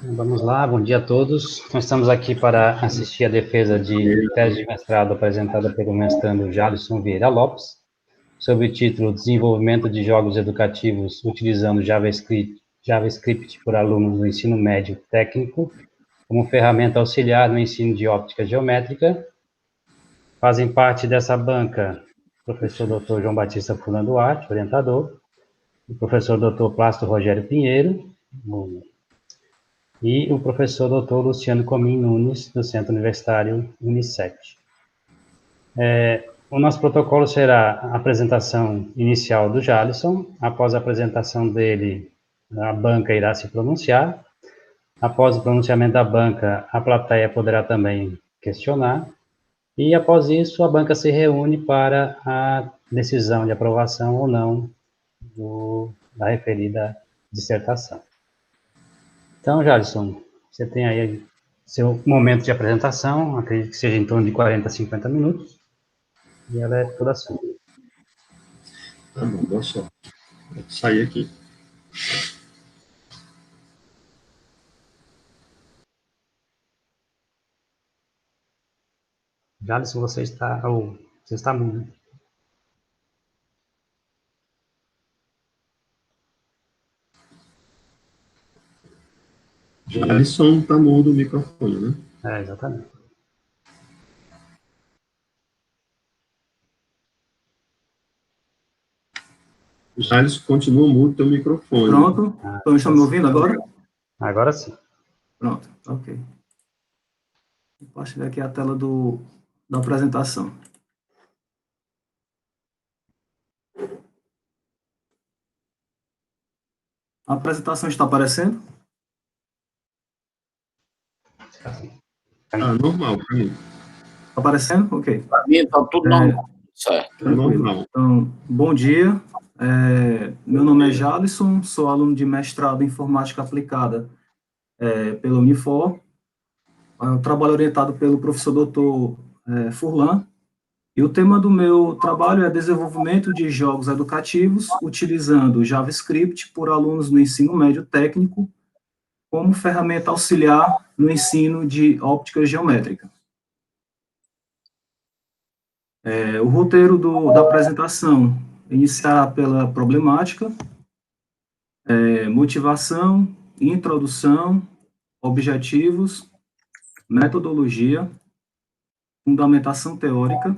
Vamos lá, bom dia a todos. Nós estamos aqui para assistir a defesa de tese de mestrado apresentada pelo mestrando Jalisson Vieira Lopes, sob o título Desenvolvimento de Jogos Educativos utilizando JavaScript por alunos do ensino médio técnico como ferramenta auxiliar no ensino de óptica geométrica. Fazem parte dessa banca o professor Dr. João Batista Furlan Duarte, orientador, o professor Dr. Plácido Rogério Pinheiro, e o professor Dr. Luciano Comim Nunes, do Centro Universitário Unicef. O nosso protocolo será a apresentação inicial do Jalisson. Após a apresentação dele, a banca irá se pronunciar. Após o pronunciamento da banca, a plateia poderá também questionar. E após isso, a banca se reúne para a decisão de aprovação ou não da referida dissertação. Então, Jalisson, você tem aí seu momento de apresentação, acredito que seja em torno de 40 a 50 minutos, e ela é toda sua. Tá bom, boa sorte. Vou sair aqui. Jalisson, você está mudo. Jalisson tá mudo o microfone, né? Exatamente. Jalisson, continua mudo teu microfone. Pronto. Então, estão me ouvindo agora? Agora sim. Pronto, ok. Vou compartilhar aqui a tela da apresentação. A apresentação está aparecendo? Normal para mim. Está aparecendo? Ok. Para mim está tudo normal. Certo. Normal. Então, bom dia. Meu nome é Jalisson, sou aluno de mestrado em Informática Aplicada pela Unifor. Eu trabalho orientado pelo professor Dr. Furlan. E o tema do meu trabalho é desenvolvimento de jogos educativos utilizando JavaScript por alunos no ensino médio técnico como ferramenta auxiliar no ensino de óptica geométrica. O roteiro da apresentação: iniciar pela problemática, motivação, introdução, objetivos, metodologia, fundamentação teórica,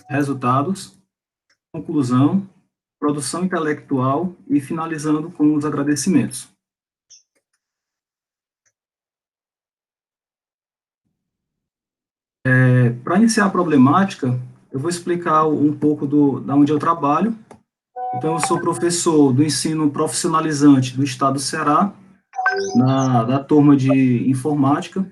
resultados, conclusão, produção intelectual e finalizando com os agradecimentos. Para iniciar a problemática, eu vou explicar um pouco da onde eu trabalho. Então, eu sou professor do ensino profissionalizante do estado do Ceará, da turma de informática,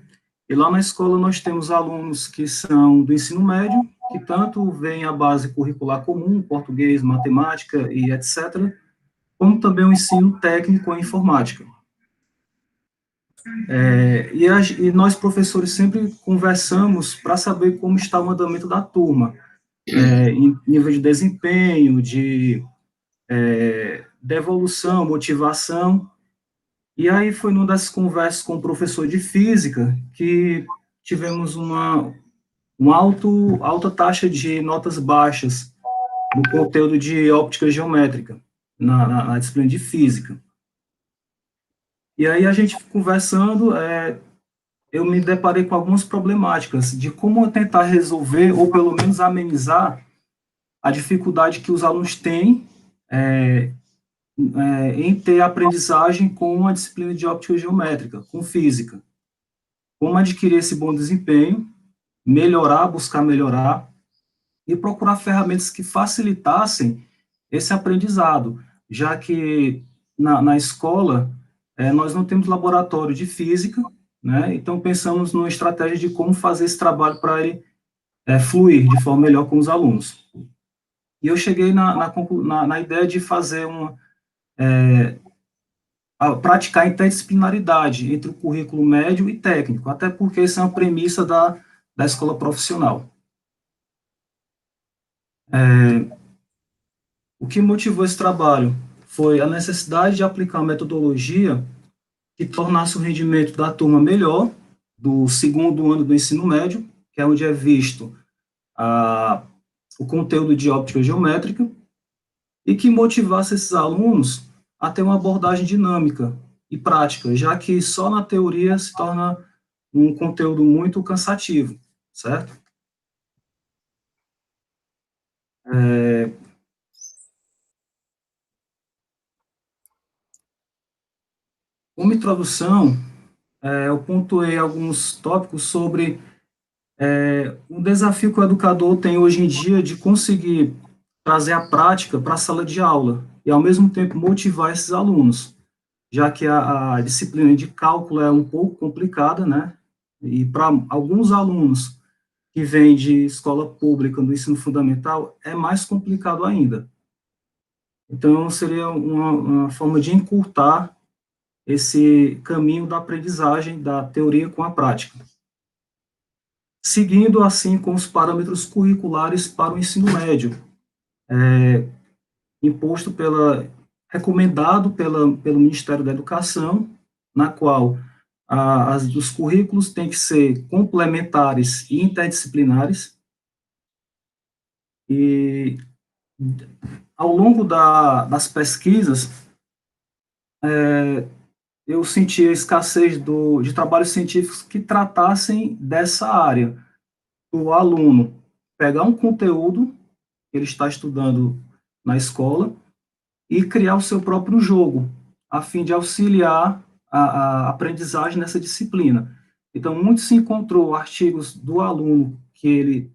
e lá na escola nós temos alunos que são do ensino médio, que tanto vêm a base curricular comum, português, matemática e etc., como também o ensino técnico em informática. E nós, professores, sempre conversamos para saber como está o andamento da turma, em nível de desempenho, de evolução, motivação. E aí foi numa dessas conversas com o professor de física que tivemos uma alta taxa de notas baixas no conteúdo de óptica geométrica, na disciplina de física. E aí a gente conversando, eu me deparei com algumas problemáticas de como tentar resolver, ou pelo menos amenizar, a dificuldade que os alunos têm em ter aprendizagem com a disciplina de óptica geométrica, com física. Como adquirir esse bom desempenho, buscar melhorar, e procurar ferramentas que facilitassem esse aprendizado, já que na escola nós não temos laboratório de física, né? Então pensamos numa estratégia de como fazer esse trabalho para ele fluir de forma melhor com os alunos. E eu cheguei na ideia de fazer praticar interdisciplinaridade entre o currículo médio e técnico, até porque isso é uma premissa da escola profissional. O que motivou esse trabalho foi a necessidade de aplicar uma metodologia que tornasse o rendimento da turma melhor, do segundo ano do ensino médio, que é onde é visto o conteúdo de óptica geométrica, e que motivasse esses alunos a ter uma abordagem dinâmica e prática, já que só na teoria se torna um conteúdo muito cansativo, certo? Como introdução, eu pontuei alguns tópicos sobre o desafio que o educador tem hoje em dia de conseguir trazer a prática para a sala de aula e, ao mesmo tempo, motivar esses alunos, já que a disciplina de cálculo é um pouco complicada, né? E para alguns alunos que vêm de escola pública no ensino fundamental, é mais complicado ainda. Então, seria uma forma de encurtar esse caminho da aprendizagem da teoria com a prática. Seguindo, assim, com os parâmetros curriculares para o ensino médio, recomendado pelo Ministério da Educação, na qual os currículos têm que ser complementares e interdisciplinares, e ao longo das pesquisas, eu senti a escassez de trabalhos científicos que tratassem dessa área, o aluno pegar um conteúdo que ele está estudando na escola e criar o seu próprio jogo, a fim de auxiliar a aprendizagem nessa disciplina. Então, muito se encontrou artigos do aluno que ele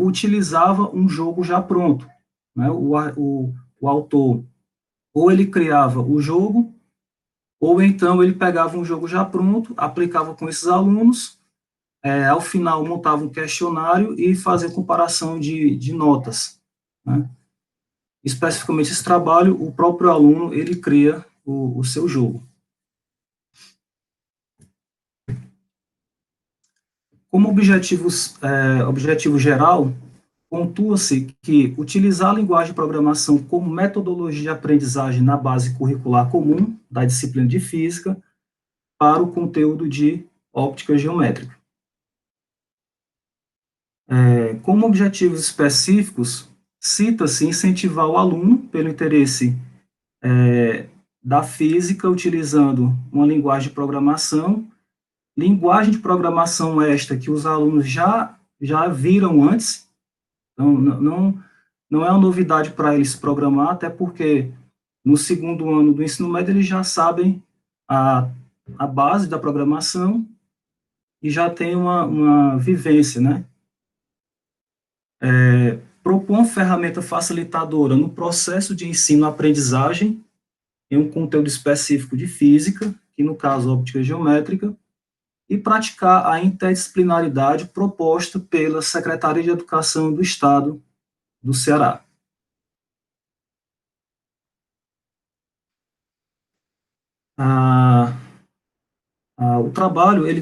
utilizava um jogo já pronto, né? O autor, ou ele criava o jogo, ou então ele pegava um jogo já pronto, aplicava com esses alunos, ao final montava um questionário e fazia comparação de notas, né? Especificamente esse trabalho, o próprio aluno, ele cria o seu jogo. Como objetivo geral, pontua-se que utilizar a linguagem de programação como metodologia de aprendizagem na base curricular comum da disciplina de física para o conteúdo de óptica geométrica. Como objetivos específicos, cita-se incentivar o aluno pelo interesse da física, utilizando uma linguagem de programação esta que os alunos já viram antes, então não é uma novidade para eles programar, até porque no segundo ano do ensino médio eles já sabem a base da programação e já tem uma vivência, né? Propor uma ferramenta facilitadora no processo de ensino-aprendizagem em um conteúdo específico de física, que no caso óptica geométrica, e praticar a interdisciplinaridade proposta pela Secretaria de Educação do Estado do Ceará. O trabalho ele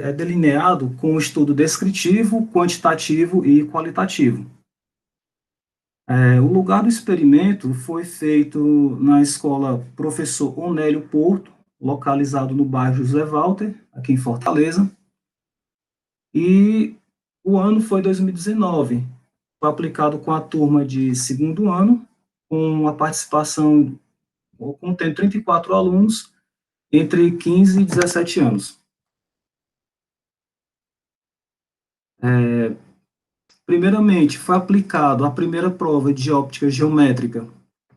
é delineado com um estudo descritivo, quantitativo e qualitativo. O lugar do experimento foi feito na escola Professor Onélio Porto, localizado no bairro José Walter, aqui em Fortaleza, e o ano foi 2019, foi aplicado com a turma de segundo ano, com a participação, contendo 34 alunos, entre 15 e 17 anos. Primeiramente, foi aplicado a primeira prova de óptica geométrica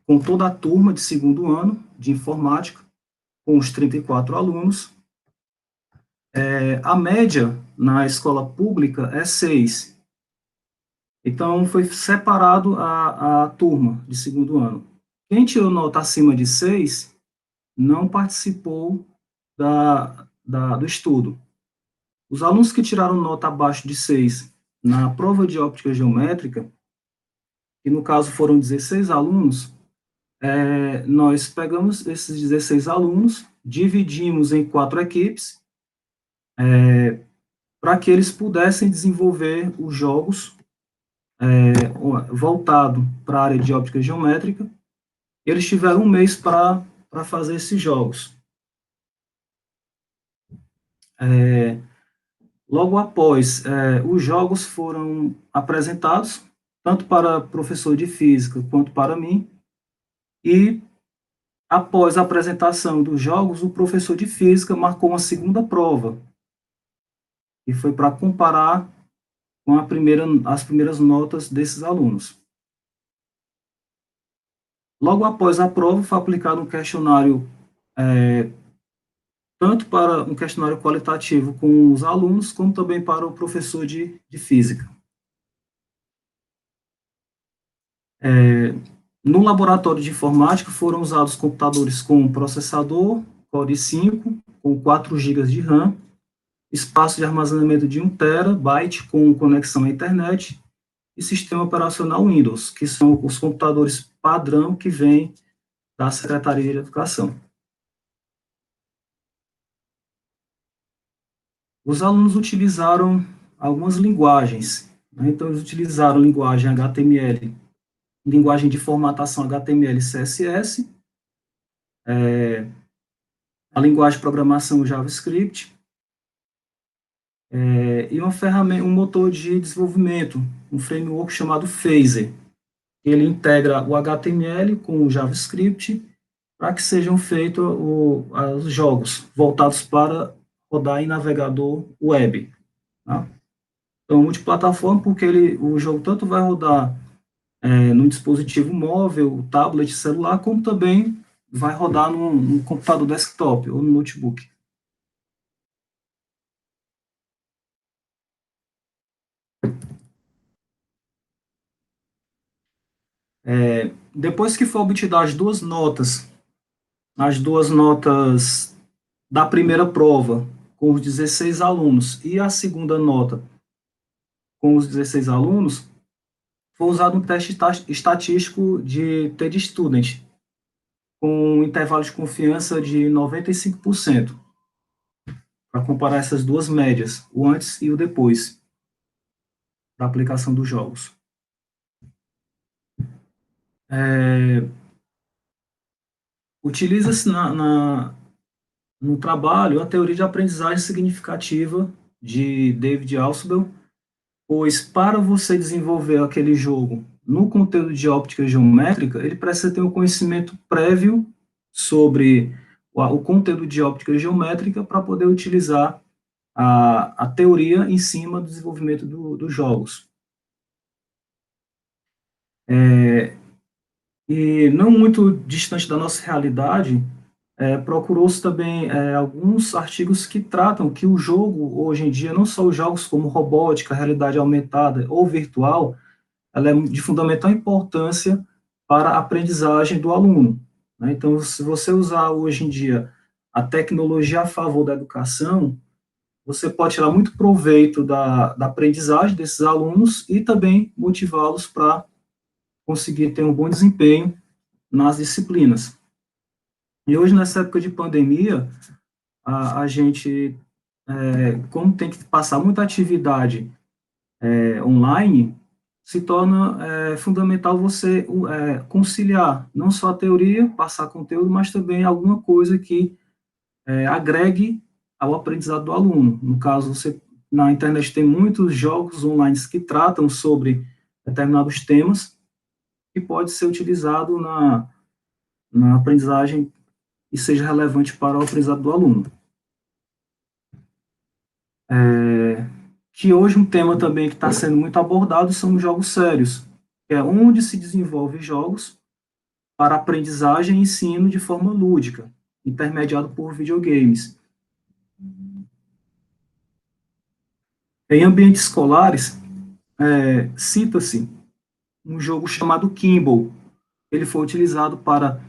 com toda a turma de segundo ano de informática, com os 34 alunos. A média na escola pública é 6. Então, foi separado a turma de segundo ano. Quem tirou nota acima de 6 não participou do estudo. Os alunos que tiraram nota abaixo de 6 na prova de óptica geométrica, que no caso foram 16 alunos, nós pegamos esses 16 alunos, dividimos em 4 equipes, para que eles pudessem desenvolver os jogos voltado para a área de óptica geométrica. Eles tiveram um mês para fazer esses jogos. Logo após, os jogos foram apresentados, tanto para professor de física quanto para mim, e após a apresentação dos jogos, o professor de física marcou uma segunda prova, e foi para comparar com as primeiras notas desses alunos. Logo após a prova, foi aplicado um questionário, tanto para um questionário qualitativo com os alunos, como também para o professor de física. No laboratório de informática, foram usados computadores com processador Core i5, com 4 GB de RAM, espaço de armazenamento de 1 TB com conexão à internet e sistema operacional Windows, que são os computadores padrão que vêm da Secretaria de Educação. Os alunos utilizaram algumas linguagens, né? Então, eles utilizaram linguagem HTML, linguagem de formatação HTML e CSS, a linguagem de programação JavaScript, e uma ferramenta, um motor de desenvolvimento, um framework chamado Phaser. Ele integra o HTML com o JavaScript para que sejam feitos os jogos voltados para rodar em navegador web. Tá? Então, multiplataforma, porque o jogo tanto vai rodar no dispositivo móvel, tablet, celular, como também vai rodar no computador desktop ou no notebook. Depois que for obtida as duas notas da primeira prova, com os 16 alunos, e a segunda nota com os 16 alunos, foi usado um teste estatístico de TD-Student, com um intervalo de confiança de 95%, para comparar essas duas médias, o antes e o depois da aplicação dos jogos. Utiliza-se no trabalho a teoria de aprendizagem significativa de David Ausubel, pois para você desenvolver aquele jogo no conteúdo de óptica geométrica, ele precisa ter um conhecimento prévio sobre o conteúdo de óptica geométrica para poder utilizar a teoria em cima do desenvolvimento dos jogos. E não muito distante da nossa realidade, procurou-se também alguns artigos que tratam que o jogo, hoje em dia, não só os jogos como robótica, realidade aumentada ou virtual, ela é de fundamental importância para a aprendizagem do aluno. Né? Então, se você usar hoje em dia a tecnologia a favor da educação, você pode tirar muito proveito da aprendizagem desses alunos e também motivá-los para conseguir ter um bom desempenho nas disciplinas. E hoje, nessa época de pandemia, a gente, como tem que passar muita atividade online, se torna fundamental você conciliar não só a teoria, passar conteúdo, mas também alguma coisa que agregue ao aprendizado do aluno. No caso, na internet tem muitos jogos online que tratam sobre determinados temas que pode ser utilizado na aprendizagem e seja relevante para o aprendizado do aluno. Que hoje um tema também que está sendo muito abordado são os jogos sérios, que é onde se desenvolve jogos para aprendizagem e ensino de forma lúdica, intermediado por videogames. Em ambientes escolares, cita-se um jogo chamado Kimball. Ele foi utilizado para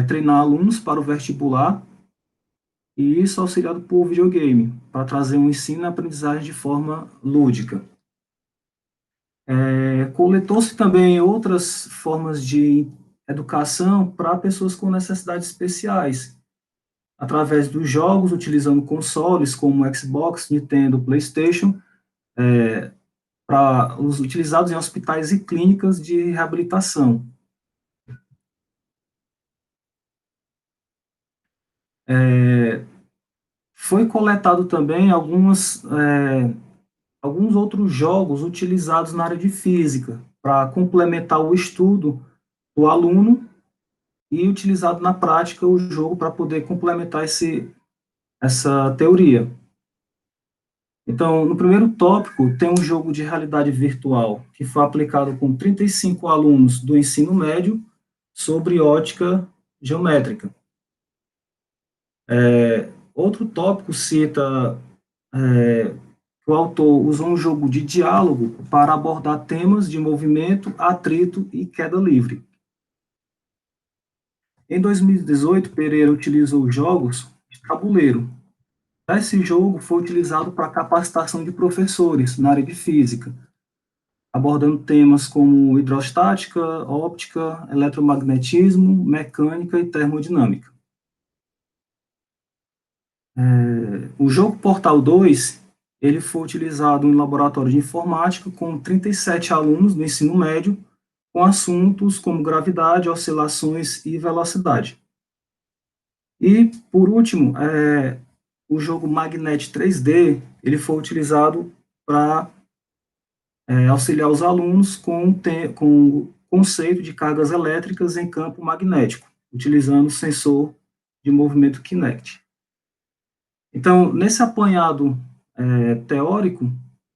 treinar alunos para o vestibular, e isso auxiliado por videogame, para trazer um ensino e aprendizagem de forma lúdica. Coletou-se também outras formas de educação para pessoas com necessidades especiais, através dos jogos, utilizando consoles como Xbox, Nintendo, PlayStation, para os utilizados em hospitais e clínicas de reabilitação. foi coletado também alguns outros jogos utilizados na área de física, para complementar o estudo do aluno, e utilizado na prática o jogo para poder complementar essa teoria. Então, no primeiro tópico, tem um jogo de realidade virtual, que foi aplicado com 35 alunos do ensino médio sobre ótica geométrica. Outro tópico cita que o autor usou um jogo de diálogo para abordar temas de movimento, atrito e queda livre. Em 2018, Pereira utilizou jogos de tabuleiro. Esse jogo foi utilizado para capacitação de professores na área de física, abordando temas como hidrostática, óptica, eletromagnetismo, mecânica e termodinâmica. O jogo Portal 2, ele foi utilizado em laboratório de informática com 37 alunos do ensino médio, com assuntos como gravidade, oscilações e velocidade. E, por último, o jogo Magnet 3D, ele foi utilizado para auxiliar os alunos com o conceito de cargas elétricas em campo magnético, utilizando o sensor de movimento Kinect. Então, nesse apanhado teórico,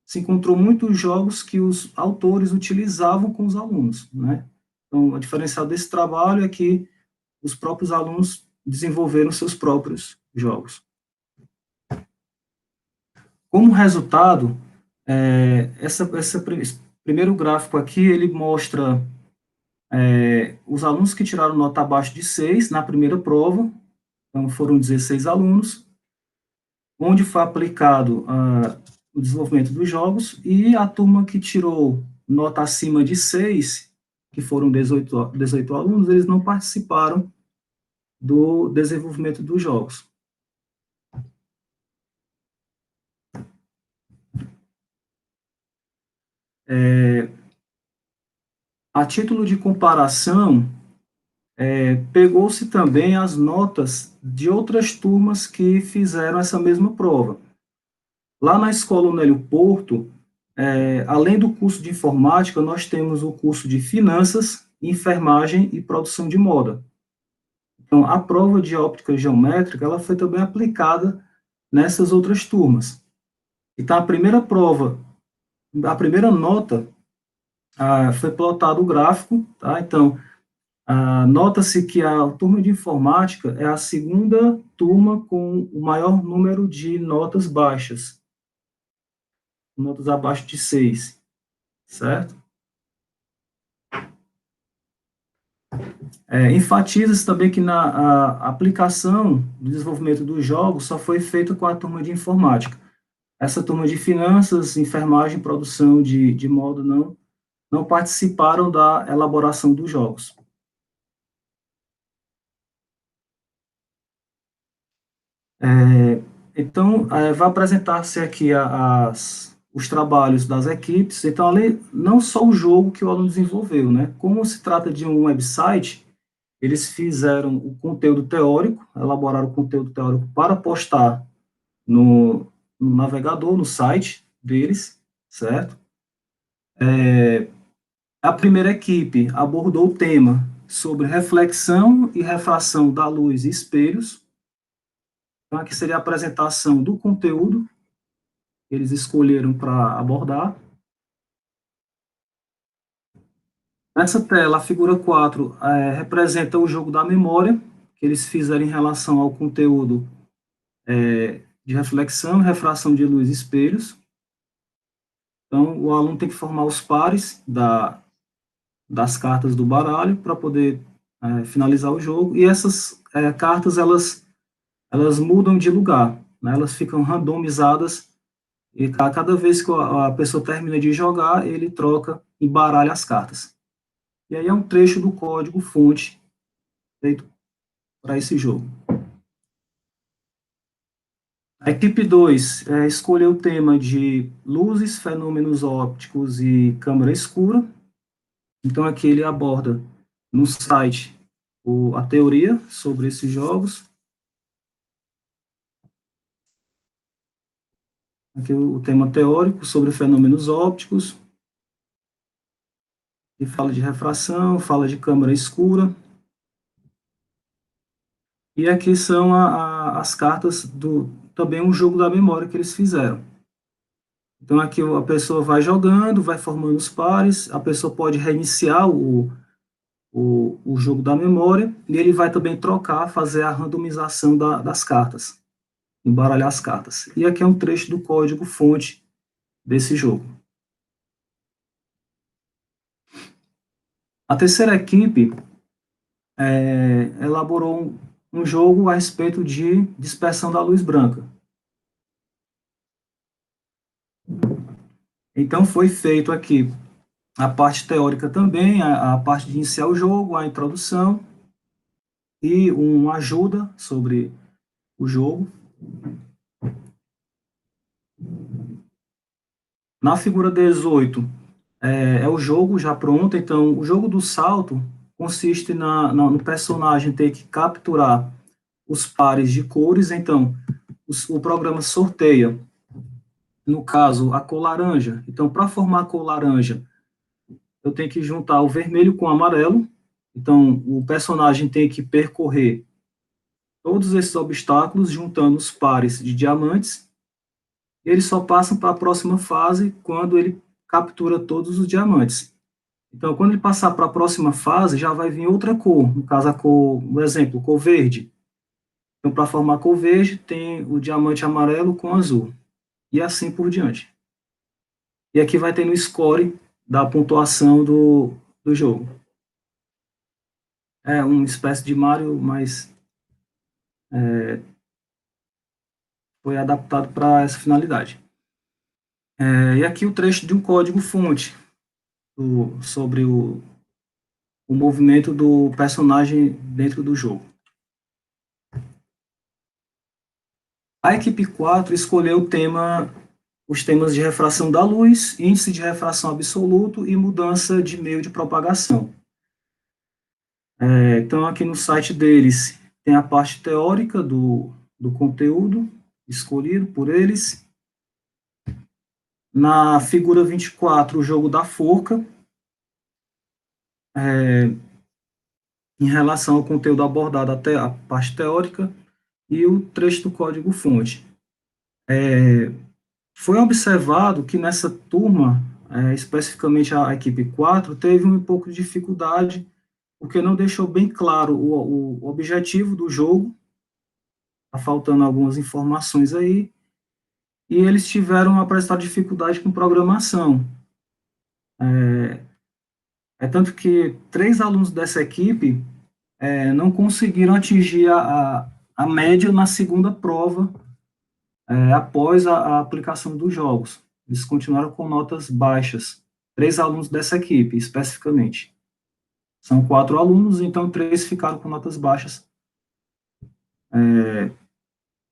se encontrou muitos jogos que os autores utilizavam com os alunos, né? Então, a diferença desse trabalho é que os próprios alunos desenvolveram seus próprios jogos. Como resultado, esse primeiro gráfico aqui, ele mostra os alunos que tiraram nota abaixo de 6 na primeira prova, então foram 16 alunos, onde foi aplicado o desenvolvimento dos jogos, e a turma que tirou nota acima de 6, que foram 18 alunos, eles não participaram do desenvolvimento dos jogos. A título de comparação, pegou-se também as notas de outras turmas que fizeram essa mesma prova. Lá na Escola Onélio Porto, além do curso de informática, nós temos o curso de finanças, enfermagem e produção de moda. Então, a prova de óptica geométrica, ela foi também aplicada nessas outras turmas. Então, a primeira prova, a primeira nota, foi plotado o gráfico, tá? Então, nota-se que a turma de informática é a segunda turma com o maior número de notas baixas, notas abaixo de 6, certo? Enfatiza-se também que a aplicação do desenvolvimento dos jogos só foi feita com a turma de informática. Essa turma de finanças, enfermagem, produção de moda não participaram da elaboração dos jogos. Então, vai apresentar-se aqui os trabalhos das equipes. Então, além, não só o jogo que o aluno desenvolveu, né? Como se trata de um website, eles fizeram o conteúdo teórico, elaboraram o conteúdo teórico para postar no navegador, no site deles, certo? A primeira equipe abordou o tema sobre reflexão e refração da luz e espelhos. Então, aqui seria a apresentação do conteúdo que eles escolheram para abordar. Nessa tela, a figura 4 representa o jogo da memória, que eles fizeram em relação ao conteúdo de reflexão e refração de luz e espelhos. Então, o aluno tem que formar os pares das cartas do baralho para poder finalizar o jogo, e essas cartas, elas mudam de lugar, né? Elas ficam randomizadas, e a cada vez que a pessoa termina de jogar, ele troca e baralha as cartas. E aí é um trecho do código-fonte feito para esse jogo. A equipe 2 escolheu o tema de luzes, fenômenos ópticos e câmara escura. Então, aqui ele aborda no site a teoria sobre esses jogos. Aqui o tema teórico sobre fenômenos ópticos, que fala de refração, fala de câmara escura. E aqui são as cartas também um jogo da memória que eles fizeram. Então aqui a pessoa vai jogando, vai formando os pares, a pessoa pode reiniciar o jogo da memória, e ele vai também trocar, fazer a randomização das cartas, embaralhar as cartas. E aqui é um trecho do código-fonte desse jogo. A terceira equipe elaborou um jogo a respeito de dispersão da luz branca. Então foi feito aqui a parte teórica também, a parte de iniciar o jogo, a introdução e uma ajuda sobre o jogo. Na figura 18, é o jogo já pronto. Então, o jogo do salto consiste no personagem ter que capturar os pares de cores. Então, o programa sorteia, no caso, a cor laranja. Então, para formar a cor laranja, eu tenho que juntar o vermelho com o amarelo. Então, o personagem tem que percorrer todos esses obstáculos, juntando os pares de diamantes. E eles só passam para a próxima fase quando ele captura todos os diamantes. Então, quando ele passar para a próxima fase, já vai vir outra cor. No caso, no exemplo, cor verde. Então, para formar a cor verde, tem o diamante amarelo com azul. E assim por diante. E aqui vai ter no score da pontuação do jogo. É uma espécie de Mario, mas foi adaptado para essa finalidade. E aqui o trecho de um código-fonte sobre o movimento do personagem dentro do jogo. A equipe 4 escolheu os temas de refração da luz, índice de refração absoluto e mudança de meio de propagação. Então, aqui no site deles, tem a parte teórica do conteúdo escolhido por eles. Na figura 24, o jogo da forca, em relação ao conteúdo abordado até a parte teórica, e o trecho do código-fonte. Foi observado que nessa turma, especificamente a equipe 4, teve um pouco de dificuldade, porque não deixou bem claro o objetivo do jogo, está faltando algumas informações aí, e eles tiveram a apresentar dificuldade com programação. Tanto que 3 alunos dessa equipe não conseguiram atingir a média na segunda prova, após a aplicação dos jogos. Eles continuaram com notas baixas. 3 alunos dessa equipe, especificamente. São 4 alunos, então 3 ficaram com notas baixas.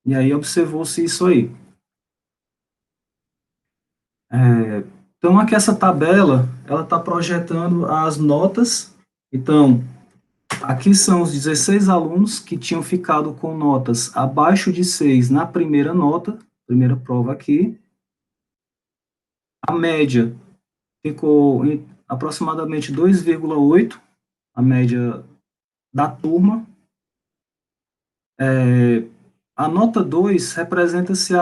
E aí observou-se isso aí. Então, aqui essa tabela, ela está projetando as notas. Então, aqui são os 16 alunos que tinham ficado com notas abaixo de 6 na primeira nota, primeira prova aqui. A média ficou em aproximadamente 2,8, a média da turma. A nota 2 representa-se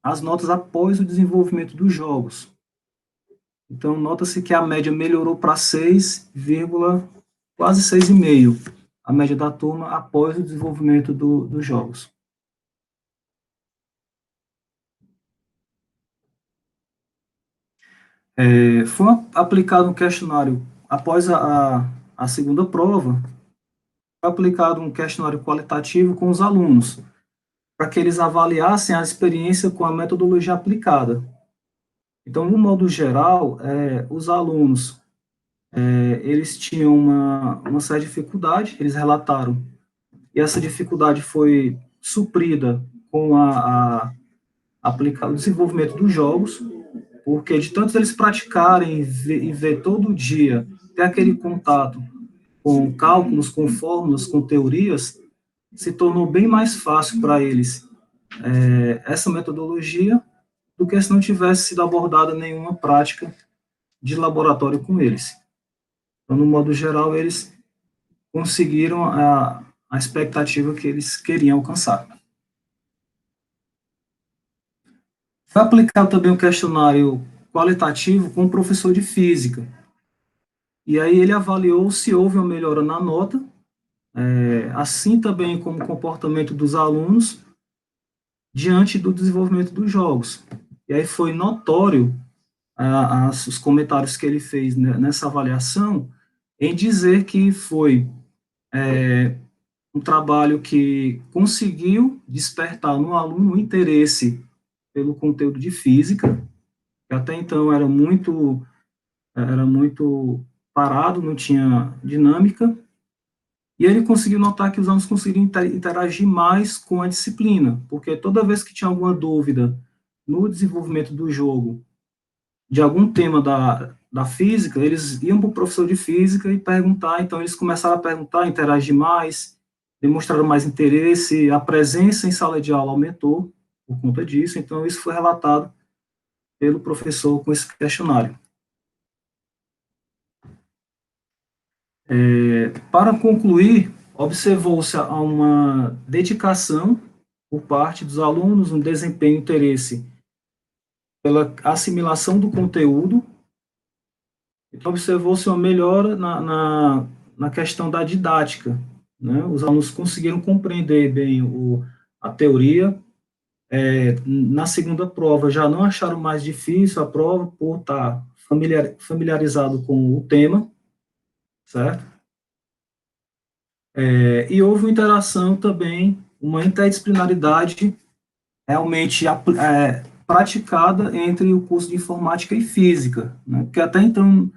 as notas após o desenvolvimento dos jogos. Então, nota-se que a média melhorou para 6, quase 6,5, a média da turma após o desenvolvimento dos jogos. Foi aplicado um questionário após a segunda prova, foi aplicado um questionário qualitativo com os alunos, para que eles avaliassem a experiência com a metodologia aplicada. Então, no modo geral, os alunos, eles tinham uma certa dificuldade, eles relataram, e essa dificuldade foi suprida com o desenvolvimento dos jogos, porque de tanto eles praticarem e ver todo dia, ter aquele contato com cálculos, com fórmulas, com teorias, se tornou bem mais fácil para eles essa metodologia, do que se não tivesse sido abordada nenhuma prática de laboratório com eles. Então, no modo geral, eles conseguiram a expectativa que eles queriam alcançar. Foi aplicado também um questionário qualitativo com o professor de física. E aí ele avaliou se houve uma melhora na nota, assim também como o comportamento dos alunos diante do desenvolvimento dos jogos. E aí foi notório os comentários que ele fez nessa avaliação em dizer que foi um trabalho que conseguiu despertar no aluno o interesse pelo conteúdo de física, que até então era muito parado, não tinha dinâmica, e ele conseguiu notar que os alunos conseguiram interagir mais com a disciplina, porque toda vez que tinha alguma dúvida no desenvolvimento do jogo, de algum tema da física, eles iam para o professor de física e perguntar, então eles começaram a perguntar, interagir mais, demonstraram mais interesse, a presença em sala de aula aumentou por conta disso, então isso foi relatado pelo professor com esse questionário. Para concluir, observou-se uma dedicação por parte dos alunos, um desempenho e interesse pela assimilação do conteúdo. Então, observou-se uma melhora na questão da didática, né? Os alunos conseguiram compreender bem a teoria. Na segunda prova, já não acharam mais difícil a prova por estar familiarizado com o tema, certo? E houve uma interação também, uma interdisciplinaridade realmente praticada entre o curso de informática e física, né? Porque até então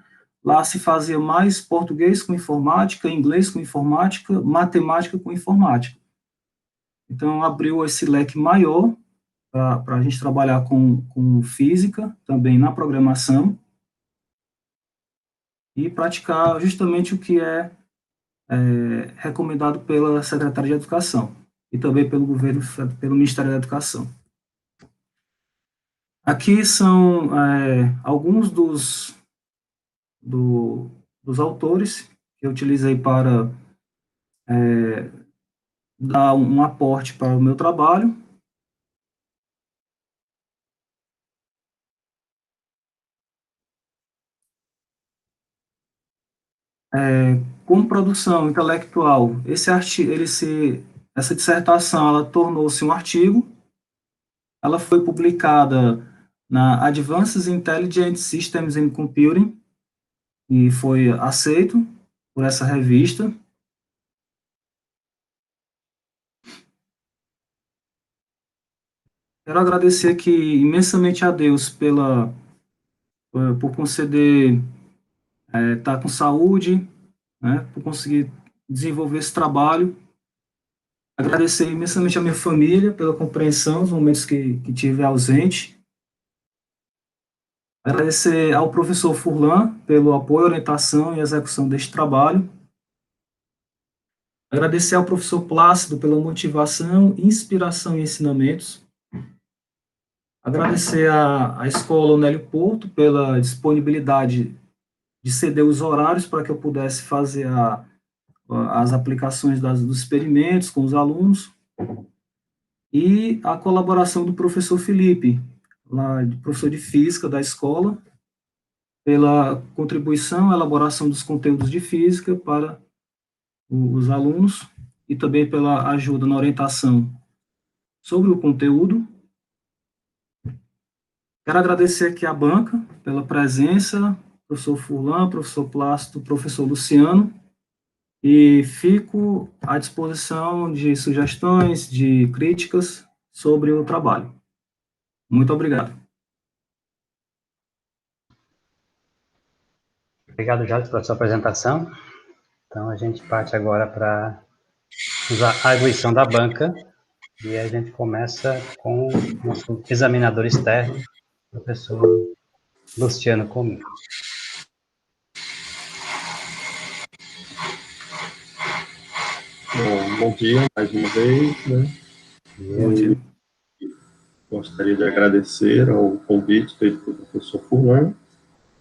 lá se fazia mais português com informática, inglês com informática, matemática com informática. Então abriu esse leque maior para a gente trabalhar com física, também na programação, e praticar justamente o que é recomendado pela Secretaria de Educação e também pelo governo, pelo Ministério da Educação. Aqui são alguns dos autores que eu utilizei para dar um aporte para o meu trabalho. Como produção intelectual, essa dissertação ela tornou-se um artigo. Ela foi publicada na Advanced Intelligent Systems in Computing e foi aceito por essa revista. Quero agradecer aqui imensamente a Deus por conceder estar com saúde, né, por conseguir desenvolver esse trabalho. Agradecer imensamente a minha família pela compreensão nos momentos que tive ausente. Agradecer ao professor Furlan pelo apoio, orientação e execução deste trabalho. Agradecer ao professor Plácido pela motivação, inspiração e ensinamentos. Agradecer à Escola Onélio Porto pela disponibilidade de ceder os horários para que eu pudesse fazer as aplicações dos experimentos com os alunos, e a colaboração do professor Felipe, professor de física da escola, pela contribuição, elaboração dos conteúdos de física para os alunos, e também pela ajuda na orientação sobre o conteúdo. Quero agradecer aqui a banca pela presença, professor Furlan, professor Plácido, professor Luciano, e fico à disposição de sugestões, de críticas sobre o trabalho. Muito obrigado. Obrigado, Jorge, pela sua apresentação. Então, a gente parte agora para a arguição da banca, e a gente começa com o nosso examinador externo, o professor Luciano Comim. Bom dia mais uma vez, né? Bom dia. gostaria de agradecer ao convite feito pelo professor Furlan,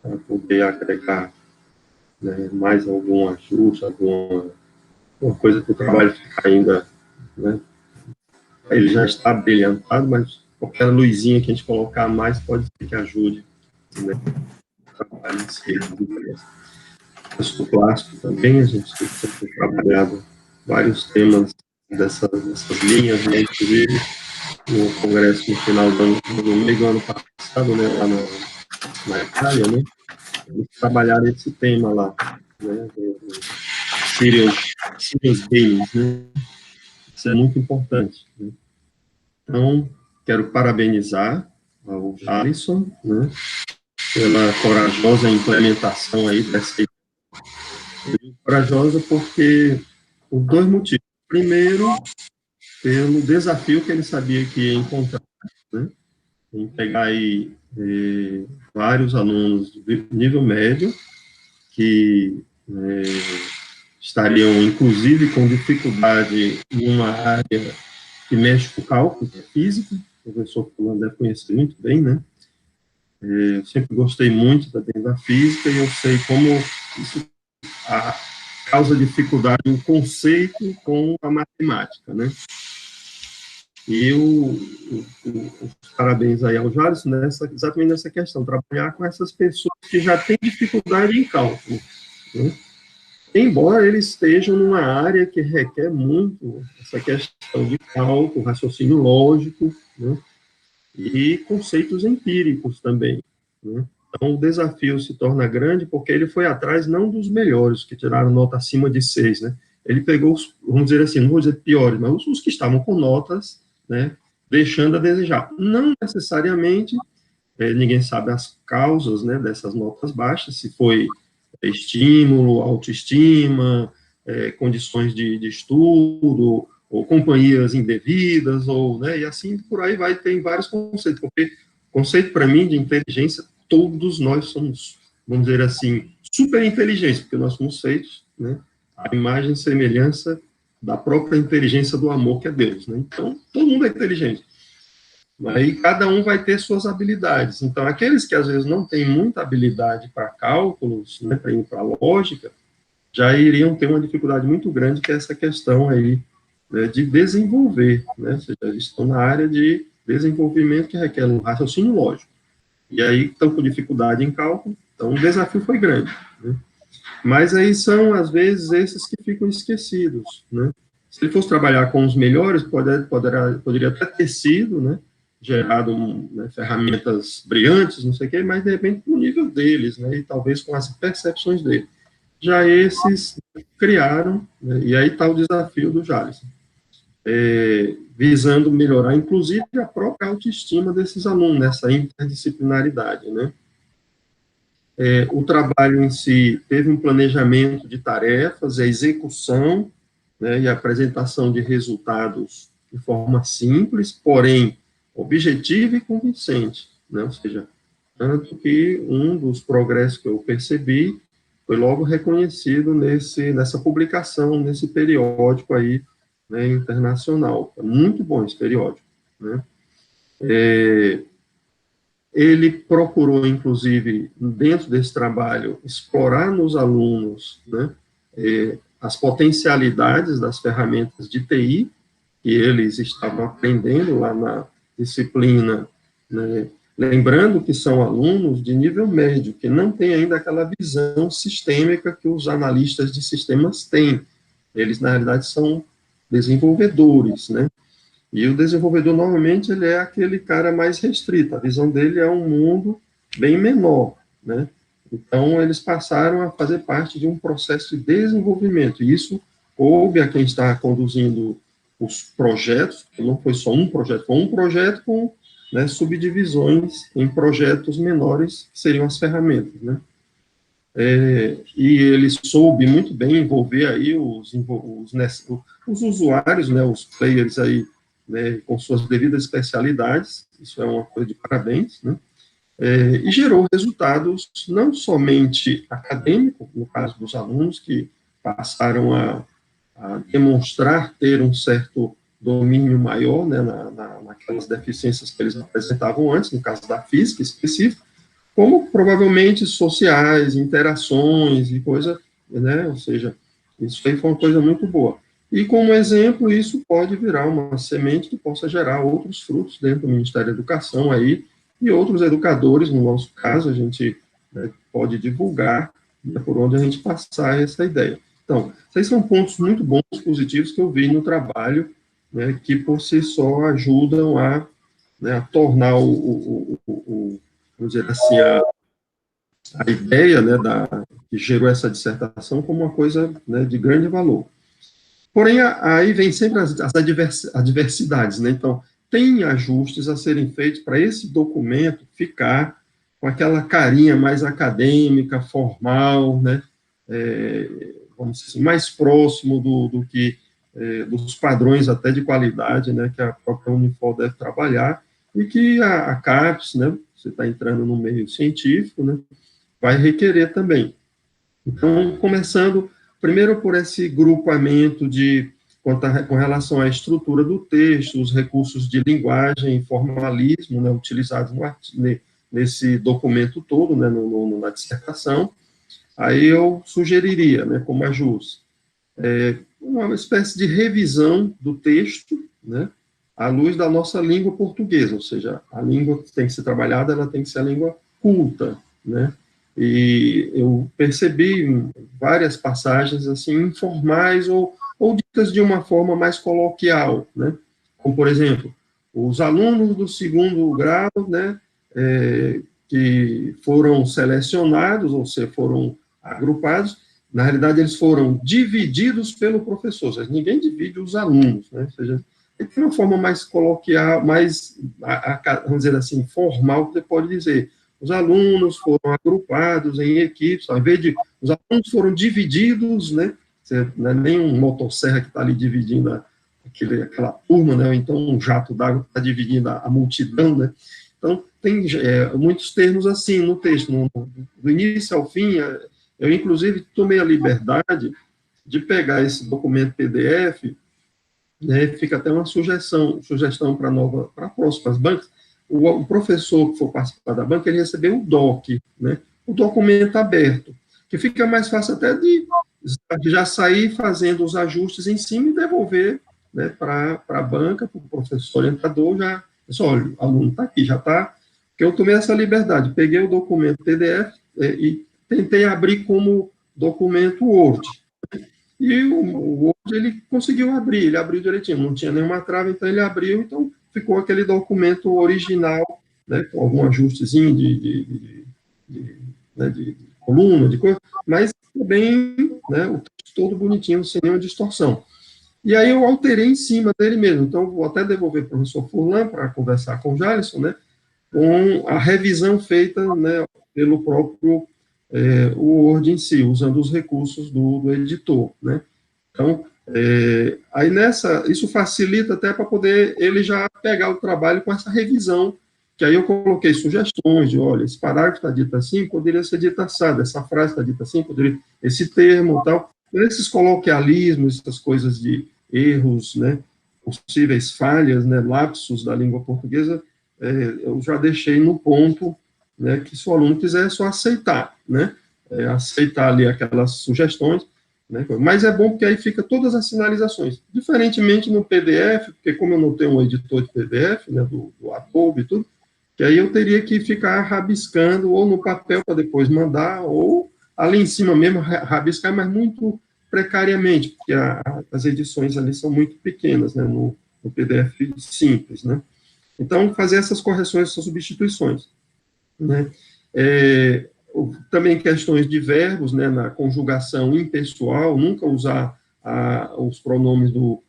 para poder agregar, né, mais algum ajuste, alguma coisa que o trabalho fica ainda, né, ele já está brilhantado, mas qualquer luzinha que a gente colocar a mais pode ser que ajude, né, o trabalho em si das empresas. O plástico também, a gente tem trabalhado vários temas dessas linhas, né, inclusive no congresso no final do ano, no meio do ano passado, né, lá na Itália, né, eles trabalharam esse tema lá, né, Serious Games, né, isso é muito importante, né. Então, quero parabenizar ao Alisson, né, pela corajosa implementação aí dessa ideia. Corajosa porque, por dois motivos. Primeiro, pelo desafio que ele sabia que ia encontrar, né, em pegar aí vários alunos de nível médio, que estariam, inclusive, com dificuldade em uma área que mexe com cálculo, que é física, o professor Fulano deve conhecer muito bem, né? Eu sempre gostei muito da física e eu sei como isso causa dificuldade no conceito com a matemática, né? E os parabéns aí ao Jalisson exatamente nessa questão, trabalhar com essas pessoas que já têm dificuldade em cálculo, né? Embora eles estejam numa área que requer muito essa questão de cálculo, raciocínio lógico, né? E conceitos empíricos também, né? Então, o desafio se torna grande porque ele foi atrás não dos melhores, que tiraram nota acima de 6, né? Ele pegou, vamos dizer assim, não vou dizer piores, mas os que estavam com notas, né, deixando a desejar. Não necessariamente, ninguém sabe as causas, né, dessas notas baixas, se foi estímulo, autoestima, condições de estudo, ou companhias indevidas, ou, né, e assim por aí vai, tem vários conceitos, porque conceito para mim de inteligência, todos nós somos, vamos dizer assim, super inteligentes, porque nós somos feitos, né, a imagem e semelhança da própria inteligência do amor, que é Deus, né, então todo mundo é inteligente. Aí cada um vai ter suas habilidades. Então, aqueles que às vezes não têm muita habilidade para cálculos, né, para lógica, já iriam ter uma dificuldade muito grande, que é essa questão aí, né, de desenvolver, né, ou seja, eles estão na área de desenvolvimento que requer um raciocínio lógico. E aí estão com dificuldade em cálculo, então o desafio foi grande, né. Mas aí são, às vezes, esses que ficam esquecidos, né. Se ele fosse trabalhar com os melhores, poderia até ter sido, né, gerado, né, ferramentas brilhantes, não sei o quê, mas, de repente, no nível deles, né, e talvez com as percepções dele. Já esses criaram, né, e aí está o desafio do Jalisson, visando melhorar, inclusive, a própria autoestima desses alunos, nessa interdisciplinaridade, né. O trabalho em si teve um planejamento de tarefas, a execução, né, e a apresentação de resultados de forma simples, porém objetiva e convincente, né, ou seja, tanto que um dos progressos que eu percebi foi logo reconhecido nessa publicação, nesse periódico aí, né, internacional. É muito bom esse periódico, né. Ele procurou, inclusive, dentro desse trabalho, explorar nos alunos, né, as potencialidades das ferramentas de TI que eles estavam aprendendo lá na disciplina, né, lembrando que são alunos de nível médio, que não têm ainda aquela visão sistêmica que os analistas de sistemas têm. Eles, na realidade, são desenvolvedores, né? E o desenvolvedor, normalmente, ele é aquele cara mais restrito, a visão dele é um mundo bem menor, né? Então, eles passaram a fazer parte de um processo de desenvolvimento, e isso coube a quem está conduzindo os projetos, que não foi só um projeto, foi um projeto com, né, subdivisões em projetos menores, que seriam as ferramentas, né? E ele soube muito bem envolver aí os usuários, né, os players aí, né, com suas devidas especialidades, isso é uma coisa de parabéns, né, e gerou resultados não somente acadêmicos, no caso dos alunos, que passaram a demonstrar ter um certo domínio maior, né, naquelas deficiências que eles apresentavam antes, no caso da física específica, como provavelmente sociais, interações e coisa, né, ou seja, isso aí foi uma coisa muito boa. E como exemplo, isso pode virar uma semente que possa gerar outros frutos dentro do Ministério da Educação aí, e outros educadores, no nosso caso, a gente, né, pode divulgar, né, por onde a gente passar essa ideia. Então, esses são pontos muito bons, positivos, que eu vi no trabalho, né, que por si só ajudam a, né, a tornar vamos dizer assim, a ideia, né, que gerou essa dissertação como uma coisa, né, de grande valor. Porém, aí vem sempre as adversidades, né? Então, tem ajustes a serem feitos para esse documento ficar com aquela carinha mais acadêmica, formal, né? Vamos dizer assim, mais próximo do que dos padrões até de qualidade, né, que a própria Unifor deve trabalhar, e que a CAPES, né, você está entrando no meio científico, né, vai requerer também. Então, começando primeiro por esse grupamento com relação à estrutura do texto, os recursos de linguagem, formalismo, né, utilizados nesse documento todo, né, na dissertação. Aí eu sugeriria, né, como ajuste, uma espécie de revisão do texto, né, à luz da nossa língua portuguesa, ou seja, a língua que tem que ser trabalhada, ela tem que ser a língua culta, né, e eu percebi várias passagens, assim, informais ou ditas de uma forma mais coloquial, né, como, por exemplo, os alunos do segundo grau, né, que foram selecionados, ou seja, foram agrupados, na realidade, eles foram divididos pelo professor, ou seja, ninguém divide os alunos, né, ou seja, tem uma forma mais coloquial, mais, vamos dizer assim, formal, que você pode dizer. Os alunos foram agrupados em equipes, ao invés de, os alunos foram divididos, né, não é nem um motosserra que está ali dividindo aquela turma, né, ou então um jato d'água que está dividindo a multidão, né, então tem muitos termos assim no texto, do início ao fim. Eu, inclusive, tomei a liberdade de pegar esse documento PDF, né, fica até uma sugestão para próximas bancas. O professor que for participar da banca, ele recebeu o DOC, né, o documento aberto, que fica mais fácil até de já sair fazendo os ajustes em cima e devolver, né, para a banca, para o professor orientador, já, olha, o aluno está aqui, já está, porque eu tomei essa liberdade, peguei o documento PDF e tentei abrir como documento Word, e o Word, ele conseguiu abrir, ele abriu direitinho, não tinha nenhuma trava, então ele abriu, então ficou aquele documento original, né, com algum ajustezinho de coluna, de coisa, mas bem, né, o texto todo bonitinho, sem nenhuma distorção. E aí eu alterei em cima dele mesmo, então vou até devolver para o professor Furlan para conversar com o Jalisson, né, com a revisão feita, né, pelo próprio o Word em si, usando os recursos do editor, né. Então, aí isso facilita até para poder ele já pegar o trabalho com essa revisão, que aí eu coloquei sugestões de, olha, esse parágrafo está dito assim, poderia ser dito assado, essa frase está dita assim, poderia, esse termo e tal, esses coloquialismos, essas coisas de erros, né, possíveis falhas, né, lapsos da língua portuguesa, eu já deixei no ponto, né, que se o aluno quiser, é só aceitar, né, aceitar ali aquelas sugestões, né, mas é bom porque aí fica todas as sinalizações, diferentemente no PDF, porque como eu não tenho um editor de PDF, né, do Adobe e tudo, que aí eu teria que ficar rabiscando, ou no papel para depois mandar, ou ali em cima mesmo rabiscar, mas muito precariamente, porque as edições ali são muito pequenas, né, no PDF simples, né. Então, fazer essas correções, essas substituições, né. Também questões de verbos, né, na conjugação impessoal, nunca usar os pronomes do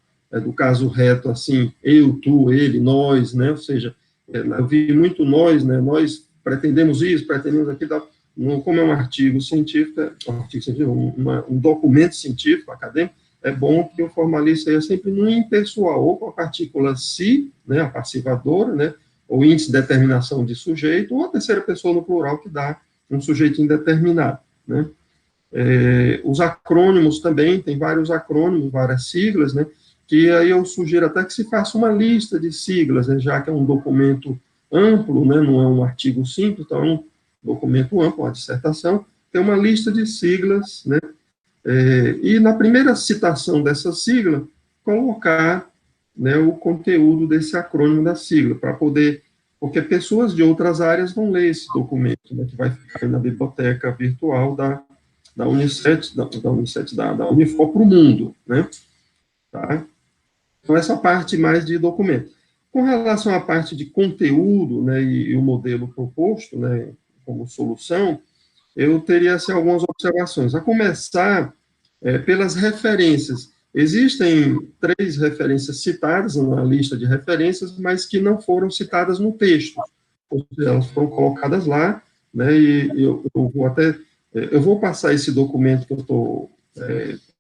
caso reto, assim, eu, tu, ele, nós, né, ou seja, eu vi muito nós, né, nós pretendemos isso, pretendemos aquilo, como é um artigo científico, um documento científico, acadêmico, é bom que o formalista seja sempre no impessoal, ou com a partícula si, né, a passivadora, né, ou índice de determinação de sujeito, ou a terceira pessoa no plural, que dá um sujeito indeterminado, né. Os acrônimos também, tem vários acrônimos, várias siglas, né, que aí eu sugiro até que se faça uma lista de siglas, né, já que é um documento amplo, né, não é um artigo simples, então é um documento amplo, uma dissertação, tem uma lista de siglas, né, e na primeira citação dessa sigla, colocar, né, o conteúdo desse acrônimo da sigla, para poder, porque pessoas de outras áreas vão ler esse documento, né, que vai ficar aí na biblioteca virtual da Unicef, da Unifor para o mundo, né, tá? Então, essa parte mais de documento. Com relação à parte de conteúdo, né, e o modelo proposto, né, como solução, eu teria assim, algumas observações. A começar pelas referências. Existem 3 referências citadas na lista de referências, mas que não foram citadas no texto. Elas foram colocadas lá, né, e eu vou até... Eu vou passar esse documento que eu estou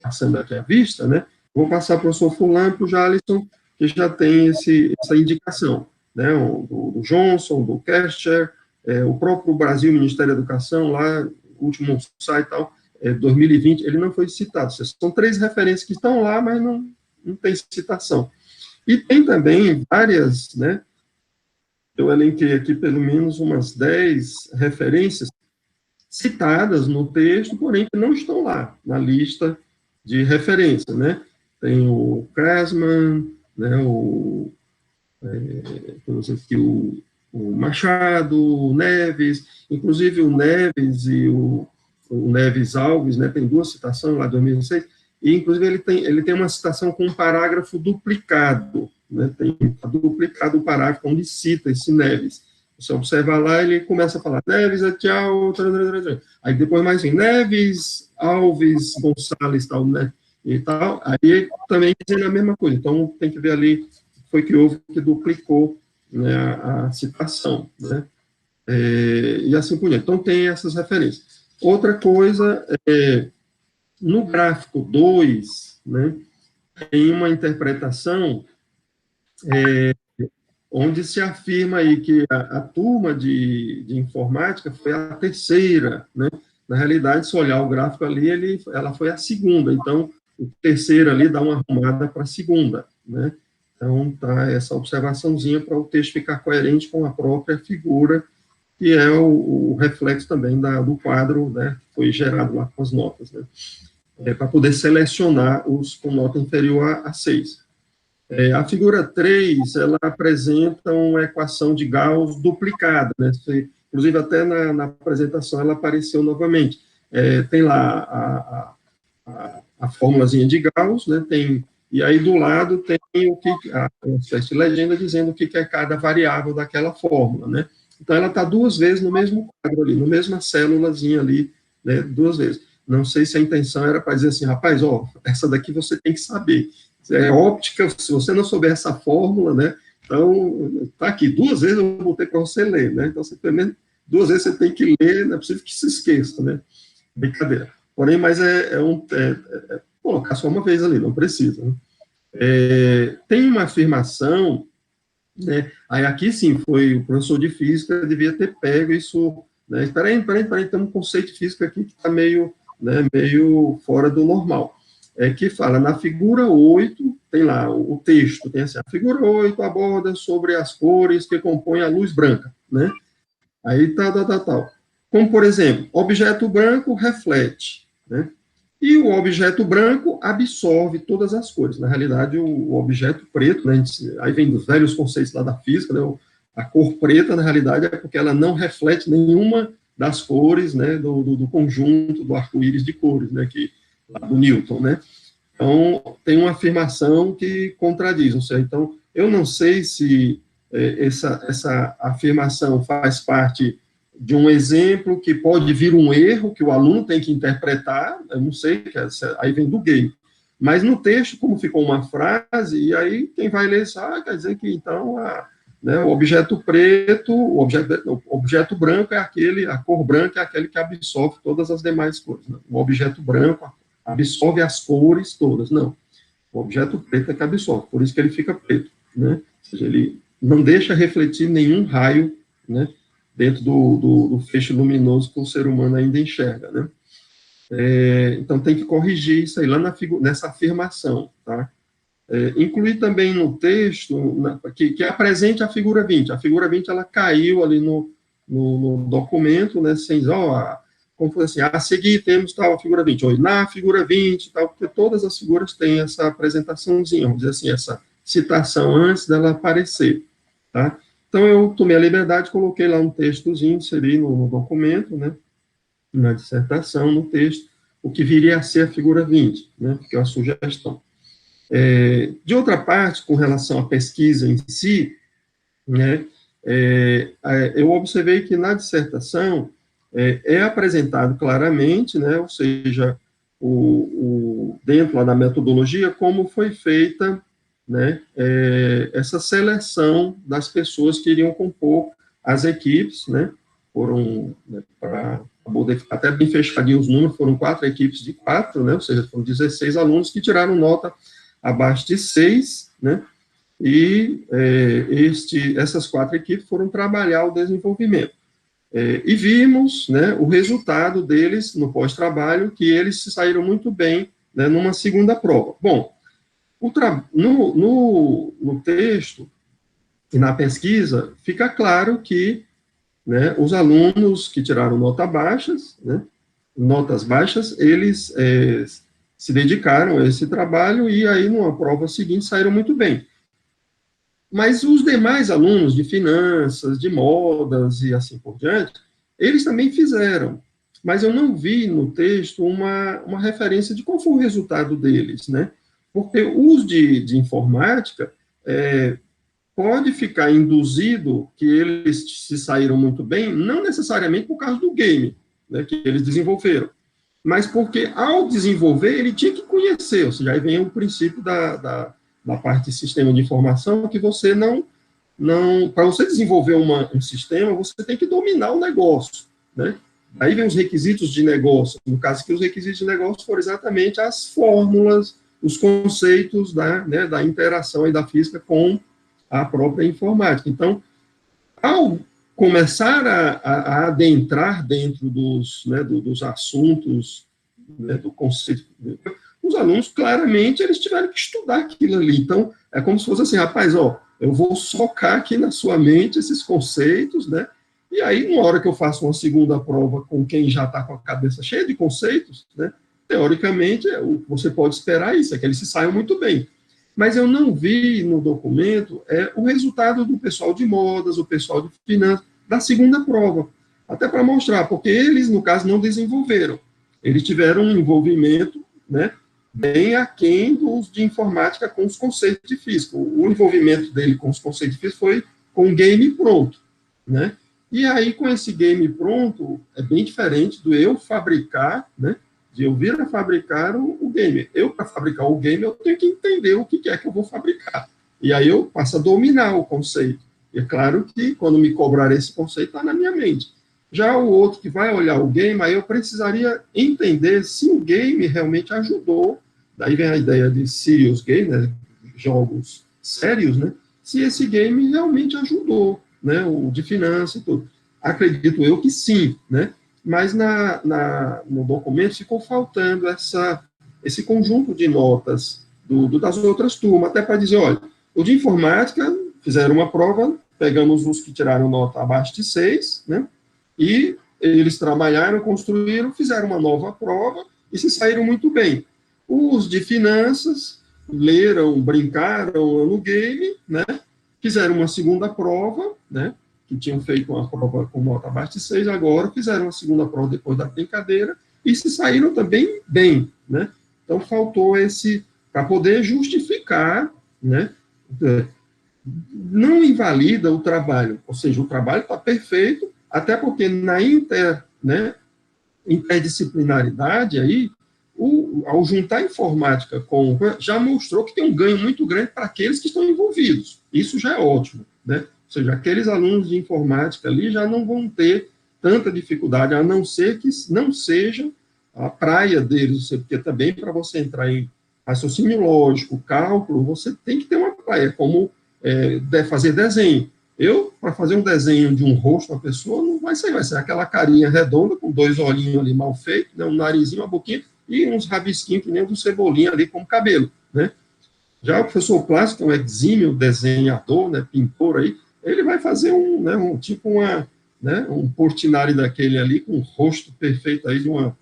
passando aqui à vista, né, vou passar para o professor Fulano, para o Jalisson, que já tem essa indicação, né, do Johnson, do Kester, o próprio Brasil, Ministério da Educação, lá, o último site e tal, 2020, ele não foi citado. São 3 referências que estão lá, mas não tem citação. E tem também várias, né, eu elenquei aqui pelo menos umas 10 referências citadas no texto, porém que não estão lá na lista de referência, né? Tem o Krasman, né, o Machado, o Neves, inclusive o Neves e o Neves Alves, né, tem 2 citações lá de 2006, e inclusive ele tem uma citação com um parágrafo duplicado, né, tem duplicado o parágrafo onde cita esse Neves. Você observa lá, ele começa a falar, Neves, tchau, aí depois mais assim, Neves, Alves, Gonçalves, tal, né, e tal, aí também dizendo a mesma coisa, então tem que ver ali, foi que houve que duplicou, né, a citação, né, e assim por diante. Então tem essas referências. Outra coisa, no gráfico 2, né, tem uma interpretação onde se afirma aí que a turma de informática foi a terceira, né? Na realidade, se olhar o gráfico ali, ela foi a segunda, então o terceiro ali dá uma arrumada para a segunda, né? Então, tá essa observaçãozinha para o texto ficar coerente com a própria figura, que é o reflexo também do quadro, né, que foi gerado lá com as notas, né? Para poder selecionar os com nota inferior a 6. A figura 3, ela apresenta uma equação de Gauss duplicada, né? Inclusive, até na apresentação ela apareceu novamente. Tem lá a formulazinha de Gauss, né? E aí do lado tem a espécie de legenda dizendo o que é cada variável daquela fórmula, né? Então, ela está 2 vezes no mesmo quadro ali, na mesma célulazinha ali, né? 2 vezes. Não sei se a intenção era para dizer assim, rapaz, ó, essa daqui você tem que saber. Óptica, se você não souber essa fórmula, né, então, tá aqui, 2 vezes eu botei para você ler, né, então, pelo menos 2 vezes você tem que ler, não é possível que se esqueça, né, brincadeira. Porém, mas colocar só uma vez ali, não precisa, né. Tem uma afirmação, né, aí aqui sim, foi o professor de física, devia ter pego isso, né, espera aí, tem um conceito de física aqui que está meio fora do normal. Que fala, na figura 8, tem lá o texto, tem assim, a figura 8 aborda sobre as cores que compõem a luz branca, né? Aí tal. Como, por exemplo, objeto branco reflete, né? E o objeto branco absorve todas as cores. Na realidade, o objeto preto, né, aí vem dos velhos conceitos lá da física, né, a cor preta, na realidade, é porque ela não reflete nenhuma das cores, né, do conjunto do arco-íris de cores, né, do Newton, né? Então, tem uma afirmação que contradiz, ou seja, então, eu não sei se essa afirmação faz parte de um exemplo que pode vir um erro que o aluno tem que interpretar, eu não sei, aí vem do game. Mas no texto, como ficou uma frase, e aí quem vai ler isso, quer dizer que então né, o objeto preto, o objeto branco é a cor branca é aquele que absorve todas as demais cores. Né? O objeto branco absorve as cores todas. Não. O objeto preto é que absorve, por isso que ele fica preto. Né? Ou seja, ele não deixa refletir nenhum raio, né, dentro do feixe luminoso que o ser humano ainda enxerga. Né? Então, tem que corrigir isso aí lá nessa afirmação. Tá? incluir também no texto que apresente a figura 20. A figura 20, ela caiu ali no documento, né, sem dizer, como foi assim, a seguir temos tal a figura 20, ou na figura 20, tal, porque todas as figuras têm essa apresentaçãozinha, vamos dizer assim, essa citação antes dela aparecer, tá? Então, eu tomei a liberdade, coloquei lá um textozinho, inseri no documento, né, na dissertação, no texto, o que viria a ser a figura 20, né, que é uma sugestão. De outra parte, com relação à pesquisa em si, né, eu observei que na dissertação é apresentado claramente, né, ou seja, dentro lá da metodologia, como foi feita, né, essa seleção das pessoas que iriam compor as equipes, né, foram, né, até bem fechadinho os números, foram 4 equipes de 4, né, ou seja, foram 16 alunos que tiraram nota abaixo de 6, né, e essas 4 equipes foram trabalhar o desenvolvimento. E vimos, né, o resultado deles no pós-trabalho, que eles se saíram muito bem, né, numa segunda prova. Bom, no texto e na pesquisa, fica claro que, né, os alunos que tiraram notas baixas, eles se dedicaram a esse trabalho e aí, numa prova seguinte, saíram muito bem. Mas os demais alunos de finanças, de modas e assim por diante, eles também fizeram. Mas eu não vi no texto uma referência de qual foi o resultado deles, né? Porque os de informática pode ficar induzido que eles se saíram muito bem, não necessariamente por causa do game, né, que eles desenvolveram, mas porque, ao desenvolver, ele tinha que conhecer, ou seja, aí vem o princípio da parte de sistema de informação, que você não para você desenvolver um sistema, você tem que dominar o negócio, né? Aí vem os requisitos de negócio, no caso que os requisitos de negócio foram exatamente as fórmulas, os conceitos da interação aí da física com a própria informática. Então, ao começar a adentrar dentro dos assuntos, né, do conceito, os alunos, claramente, eles tiveram que estudar aquilo ali. Então, é como se fosse assim, rapaz, eu vou socar aqui na sua mente esses conceitos, né, e aí, na hora que eu faço uma segunda prova com quem já está com a cabeça cheia de conceitos, né, teoricamente, o que você pode esperar isso, é que eles se saiam muito bem. Mas eu não vi no documento o resultado do pessoal de modas, o pessoal de finanças, da segunda prova, até para mostrar, porque eles, no caso, não desenvolveram. Eles tiveram um envolvimento, né, bem aquém dos de informática com os conceitos de física. O envolvimento dele com os conceitos de física foi com o game pronto, né? E aí, com esse game pronto, é bem diferente do eu fabricar, né, de eu vir a fabricar o game. Eu, para fabricar o game, eu tenho que entender o que é que eu vou fabricar. E aí eu passo a dominar o conceito. E é claro que, quando me cobrar esse conceito, está na minha mente. Já o outro que vai olhar o game, aí eu precisaria entender se o game realmente ajudou. Daí vem a ideia de serious game, né, jogos sérios, né, se esse game realmente ajudou, né, o de finanças e tudo. Acredito eu que sim, né, mas no documento ficou faltando esse conjunto de notas das outras turmas, até para dizer, olha, o de informática fizeram uma prova, pegamos os que tiraram nota abaixo de 6, né, e eles trabalharam, construíram, fizeram uma nova prova e se saíram muito bem. Os de finanças leram, brincaram no game, né, fizeram uma segunda prova, né, que tinham feito uma prova com nota abaixo de 6, agora fizeram a segunda prova depois da brincadeira e se saíram também bem, né? Então, faltou para poder justificar, né? Não invalida o trabalho, ou seja, o trabalho está perfeito, até porque na interdisciplinaridade aí, ao juntar informática já mostrou que tem um ganho muito grande para aqueles que estão envolvidos. Isso já é ótimo, né? Ou seja, aqueles alunos de informática ali já não vão ter tanta dificuldade, a não ser que não seja a praia deles, porque também para você entrar em raciocínio lógico, cálculo, você tem que ter uma praia, como fazer desenho. Para fazer um desenho de um rosto da pessoa, não vai ser aquela carinha redonda, com 2 olhinhos ali mal feitos, né, um narizinho, uma boquinha, e uns rabisquinhos que nem o do Cebolinha ali como cabelo, né? Já o professor plástico, que é um exímio desenhador, né, pintor aí, ele vai fazer um Portinari daquele ali, com o rosto perfeito aí de uma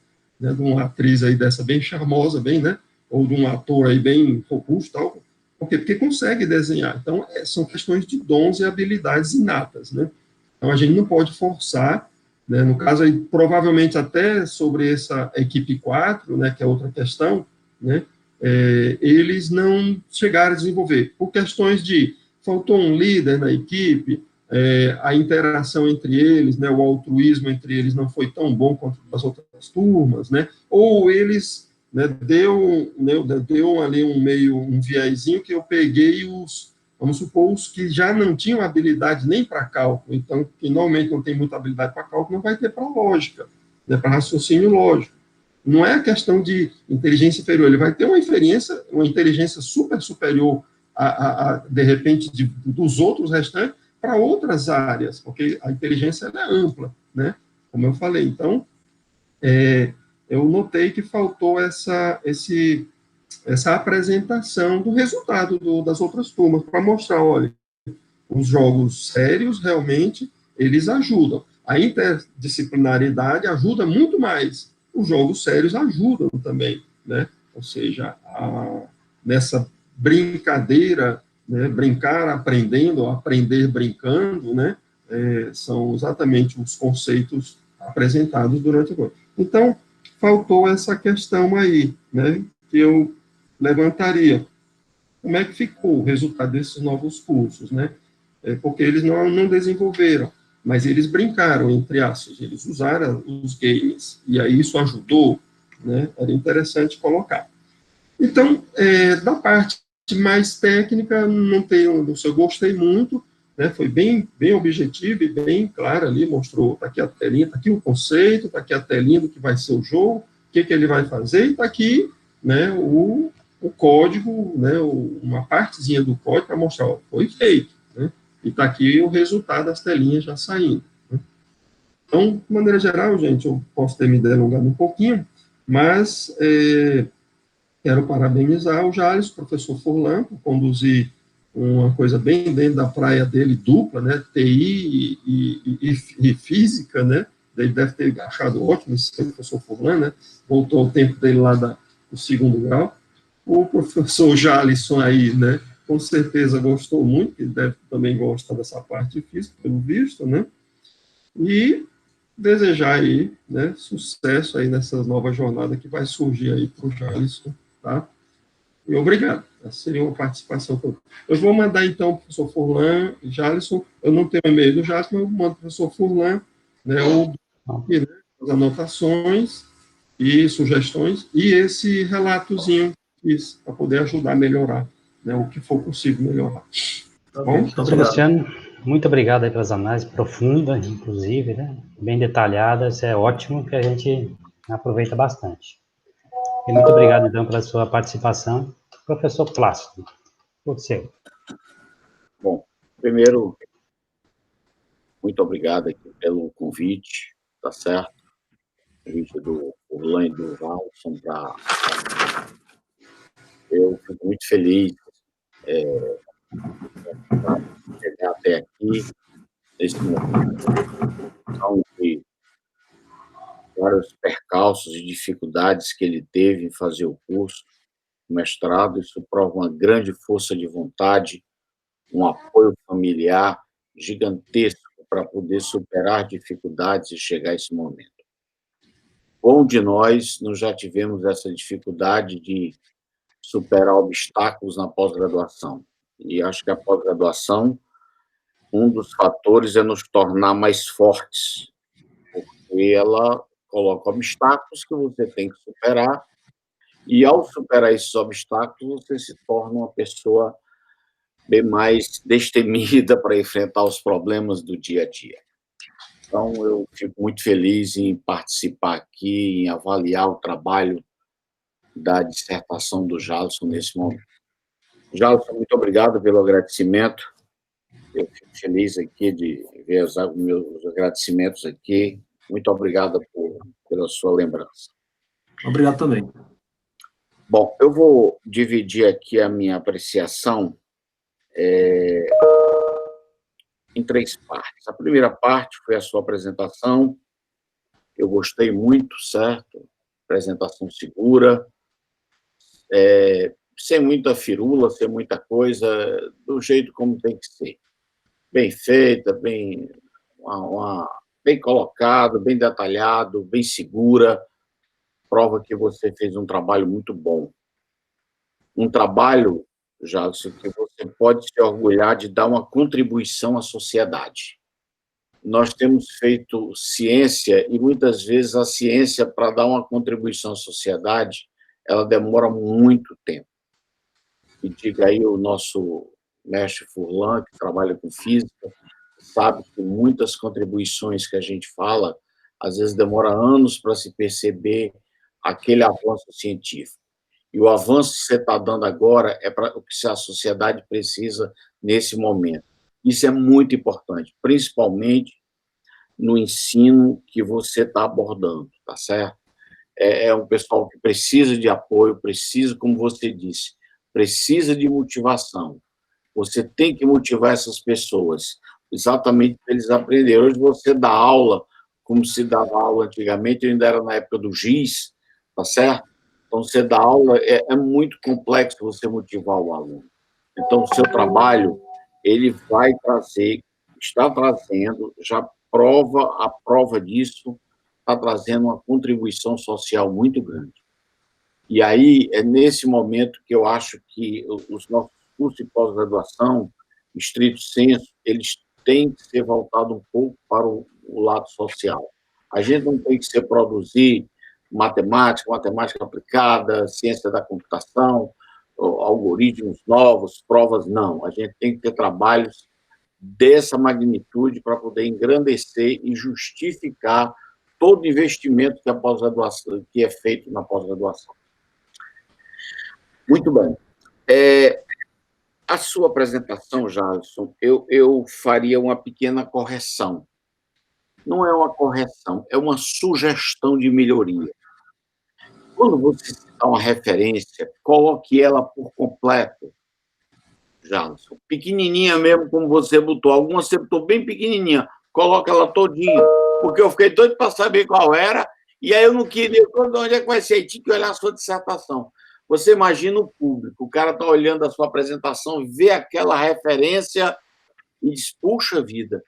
atriz aí dessa bem charmosa, bem, né, ou de um ator aí bem robusto, tal. Por quê? Porque consegue desenhar. Então, são questões de dons e habilidades inatas, né? Então, a gente não pode forçar, né? No caso aí, provavelmente até sobre essa equipe 4, né, que é outra questão, né, eles não chegaram a desenvolver, por questões de faltou um líder na equipe, a interação entre eles, né, o altruísmo entre eles não foi tão bom quanto as outras turmas, né, ou eles, né, deu ali um viezinho que eu peguei vamos supor, os que já não tinham habilidade nem para cálculo, então, que normalmente não tem muita habilidade para cálculo, não vai ter para lógica, né, para raciocínio lógico. Não é a questão de inteligência inferior, ele vai ter uma inteligência super superior, de repente, dos outros restantes, para outras áreas, porque a inteligência é ampla, né? Como eu falei. Então, eu notei que faltou essa apresentação do resultado das outras turmas, para mostrar, olha, os jogos sérios, realmente, eles ajudam. A interdisciplinaridade ajuda muito mais. Os jogos sérios ajudam também, né? Ou seja, nessa brincadeira, né? Brincar aprendendo, aprender brincando, né? São exatamente os conceitos apresentados durante o curso. Então, faltou essa questão aí, né? Que eu levantaria. Como é que ficou o resultado desses novos cursos, né? Porque eles não desenvolveram, mas eles brincaram, entre aspas, eles usaram os games, e aí isso ajudou, né? Era interessante colocar. Então, da parte mais técnica, não tenho, eu gostei muito, né? Foi bem objetivo e bem claro ali, mostrou, está aqui a telinha, está aqui o conceito, está aqui a telinha do que vai ser o jogo, o que ele vai fazer, e está aqui, né, o código, né, uma partezinha do código para mostrar, ó, foi feito, né? E está aqui o resultado das telinhas já saindo, né? Então, de maneira geral, gente, eu posso ter me delongado um pouquinho, mas quero parabenizar o Jales, professor Furlan, por conduzir uma coisa bem dentro da praia dele, dupla, né, TI e física, né, ele deve ter achado ótimo esse professor Furlan, né, voltou ao tempo dele lá do segundo grau. O professor Jalisson aí, né, com certeza gostou muito, ele deve também gostar dessa parte de física, pelo visto, né, e desejar aí, né, sucesso aí nessa nova jornada que vai surgir aí para o Jalisson, tá? E obrigado. Essa seria uma participação toda. Eu vou mandar, então, para o professor Furlan, Jalisson, eu não tenho e-mail do Jalisson, mas eu mando para o professor Furlan, né, as anotações e sugestões, e esse relatozinho para poder ajudar a melhorar, né, o que for possível melhorar. Tá bom? Muito obrigado. Sebastiano, muito obrigado aí pelas análises profundas, inclusive, né, bem detalhadas, é ótimo que a gente aproveita bastante. E muito obrigado, então, pela sua participação. Professor Plácido, por seu. Bom, primeiro, muito obrigado aqui pelo convite, tá certo? O convite do Orlando e do Walson para... Eu fico muito feliz para chegar até aqui, nesse momento de vários percalços e dificuldades que ele teve em fazer o curso, o mestrado. Isso prova uma grande força de vontade, um apoio familiar gigantesco para poder superar dificuldades e chegar a esse momento. Bom de nós já tivemos essa dificuldade de superar obstáculos na pós-graduação. E acho que a pós-graduação, um dos fatores é nos tornar mais fortes, porque ela coloca obstáculos que você tem que superar, e ao superar esses obstáculos, você se torna uma pessoa bem mais destemida para enfrentar os problemas do dia a dia. Então, eu fico muito feliz em participar aqui, em avaliar o trabalho da dissertação do Jalisson nesse momento. Jalisson, muito obrigado pelo agradecimento. Eu fico feliz aqui de ver os meus agradecimentos aqui. Muito obrigado pela sua lembrança. Obrigado também. Bom, eu vou dividir aqui a minha apreciação em 3 partes. A primeira parte foi a sua apresentação, eu gostei muito, certo? Apresentação segura, sem muita firula, sem muita coisa, do jeito como tem que ser. Bem feita, bem bem colocado, bem detalhado, bem segura, prova que você fez um trabalho muito bom. Um trabalho, Jadson, que você pode se orgulhar de dar uma contribuição à sociedade. Nós temos feito ciência e, muitas vezes, a ciência, para dar uma contribuição à sociedade, ela demora muito tempo. E diga aí o nosso mestre Furlan, que trabalha com física, sabe que muitas contribuições que a gente fala, às vezes demora anos para se perceber aquele avanço científico. E o avanço que você está dando agora é para o que a sociedade precisa nesse momento. Isso é muito importante, principalmente no ensino que você está abordando, tá certo? É um pessoal que precisa de apoio, precisa, como você disse, precisa de motivação. Você tem que motivar essas pessoas, exatamente para eles aprenderem. Hoje você dá aula, como se dava aula antigamente, eu ainda era na época do giz, tá certo? Então, você dá aula, é muito complexo você motivar o aluno. Então, o seu trabalho, ele vai trazer, está trazendo, já a prova disso, está trazendo uma contribuição social muito grande. E aí, é nesse momento que eu acho que os nossos cursos de pós-graduação, estrito senso, eles têm que ser voltados um pouco para o lado social. A gente não tem que produzir matemática aplicada, ciência da computação, algoritmos novos, provas, não. A gente tem que ter trabalhos dessa magnitude para poder engrandecer e justificar todo o investimento que a pós-graduação, que é feito na pós-graduação. Muito bem. A sua apresentação, Jadson, eu faria uma pequena correção. Não é uma correção, é uma sugestão de melhoria. Quando você citar uma referência, coloque ela por completo, Jadson. Pequenininha mesmo, como você botou. Algumas você botou bem pequenininha. Coloca ela todinha, porque eu fiquei doido para saber qual era, e aí eu não queria, onde é que vai ser? Aí tinha que olhar a sua dissertação. Você imagina o público, o cara está olhando a sua apresentação, vê aquela referência e diz, puxa vida,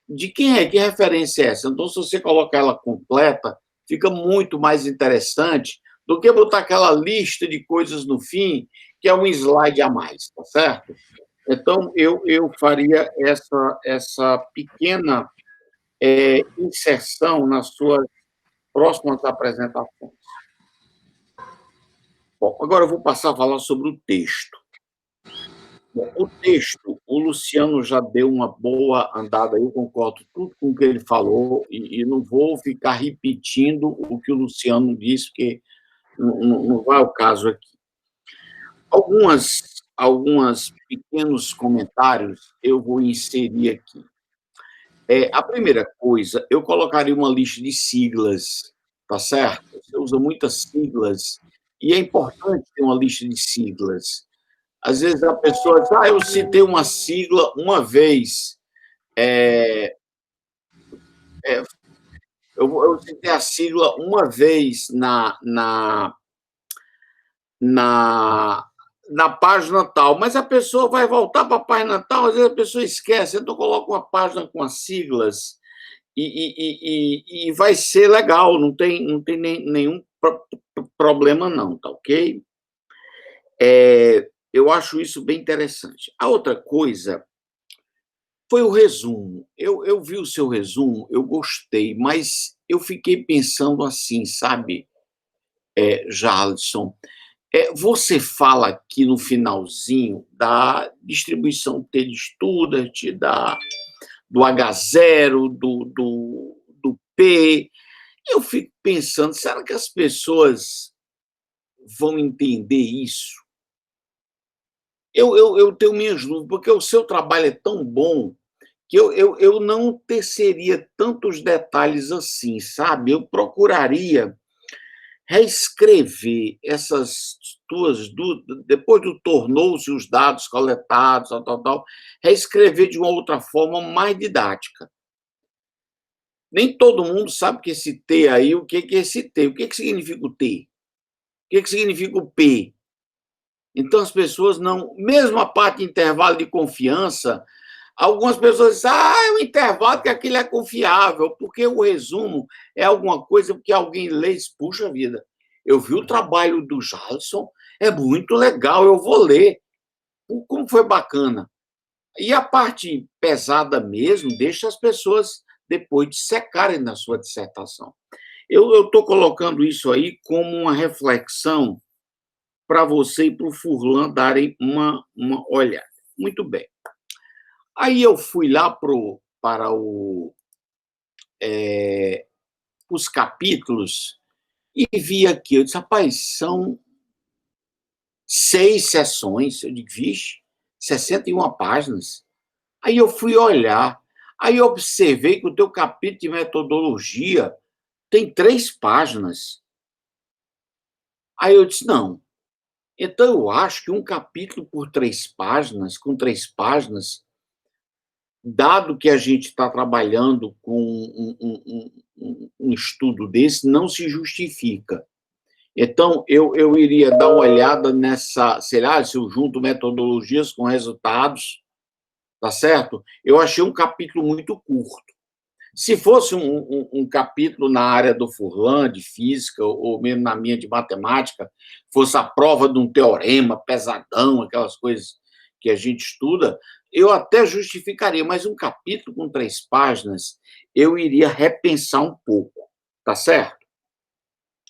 de quem é? Que referência é essa? Então, se você colocar ela completa, fica muito mais interessante do que botar aquela lista de coisas no fim, que é um slide a mais, tá certo? Então, eu faria essa pequena inserção nas suas próximas apresentações. Bom, agora eu vou passar a falar sobre o texto. Bom, o texto, o Luciano já deu uma boa andada, eu concordo tudo com o que ele falou, e não vou ficar repetindo o que o Luciano disse, porque não vai ao caso aqui. Alguns pequenos comentários eu vou inserir aqui. A primeira coisa, eu colocaria uma lista de siglas, tá certo? Você usa muitas siglas, e é importante ter uma lista de siglas. Às vezes a pessoa diz, eu citei uma sigla uma vez. Eu citei a sigla uma vez na página tal, mas a pessoa vai voltar para a página tal, às vezes a pessoa esquece, então coloca uma página com as siglas e vai ser legal, não tem nenhum problema não, tá ok? Eu acho isso bem interessante. A outra coisa foi o resumo. Eu vi o seu resumo, eu gostei, mas eu fiquei pensando assim, sabe, Jarlson, você fala aqui no finalzinho da distribuição T de Student, do H0, do P. Eu fico pensando, será que as pessoas vão entender isso? Eu tenho minhas dúvidas, porque o seu trabalho é tão bom que eu não teceria tantos detalhes assim, sabe? Eu procuraria reescrever essas depois do tornou-se os dados coletados, tal, reescrever de uma outra forma mais didática. Nem todo mundo sabe que esse T aí, o que é esse T, o que significa o T, o que significa o P. Então, as pessoas não... Mesmo a parte de intervalo de confiança, algumas pessoas dizem, é um intervalo que aquilo é confiável, porque o resumo é alguma coisa que alguém lê e diz, puxa vida, eu vi o trabalho do Jalisson, é muito legal, eu vou ler. Como foi bacana. E a parte pesada mesmo, deixa as pessoas depois de secarem na sua dissertação. Eu estou colocando isso aí como uma reflexão para você e para o Furlan darem uma olhada. Muito bem. Aí eu fui lá para os capítulos e vi aqui, eu disse, rapaz, são 6 sessões. Eu digo, vixe, 61 páginas. Aí eu fui olhar, aí eu observei que o teu capítulo de metodologia tem 3 páginas. Aí eu disse, não. Então, eu acho que um capítulo por 3 páginas, com 3 páginas, dado que a gente está trabalhando com um estudo desse, não se justifica. Então, eu iria dar uma olhada nessa, sei lá, se eu junto metodologias com resultados, tá certo? Eu achei um capítulo muito curto. Se fosse um capítulo na área do Furlan, de física, ou mesmo na minha de matemática, fosse a prova de um teorema pesadão, aquelas coisas que a gente estuda, eu até justificaria, mas um capítulo com 3 páginas, eu iria repensar um pouco, tá certo?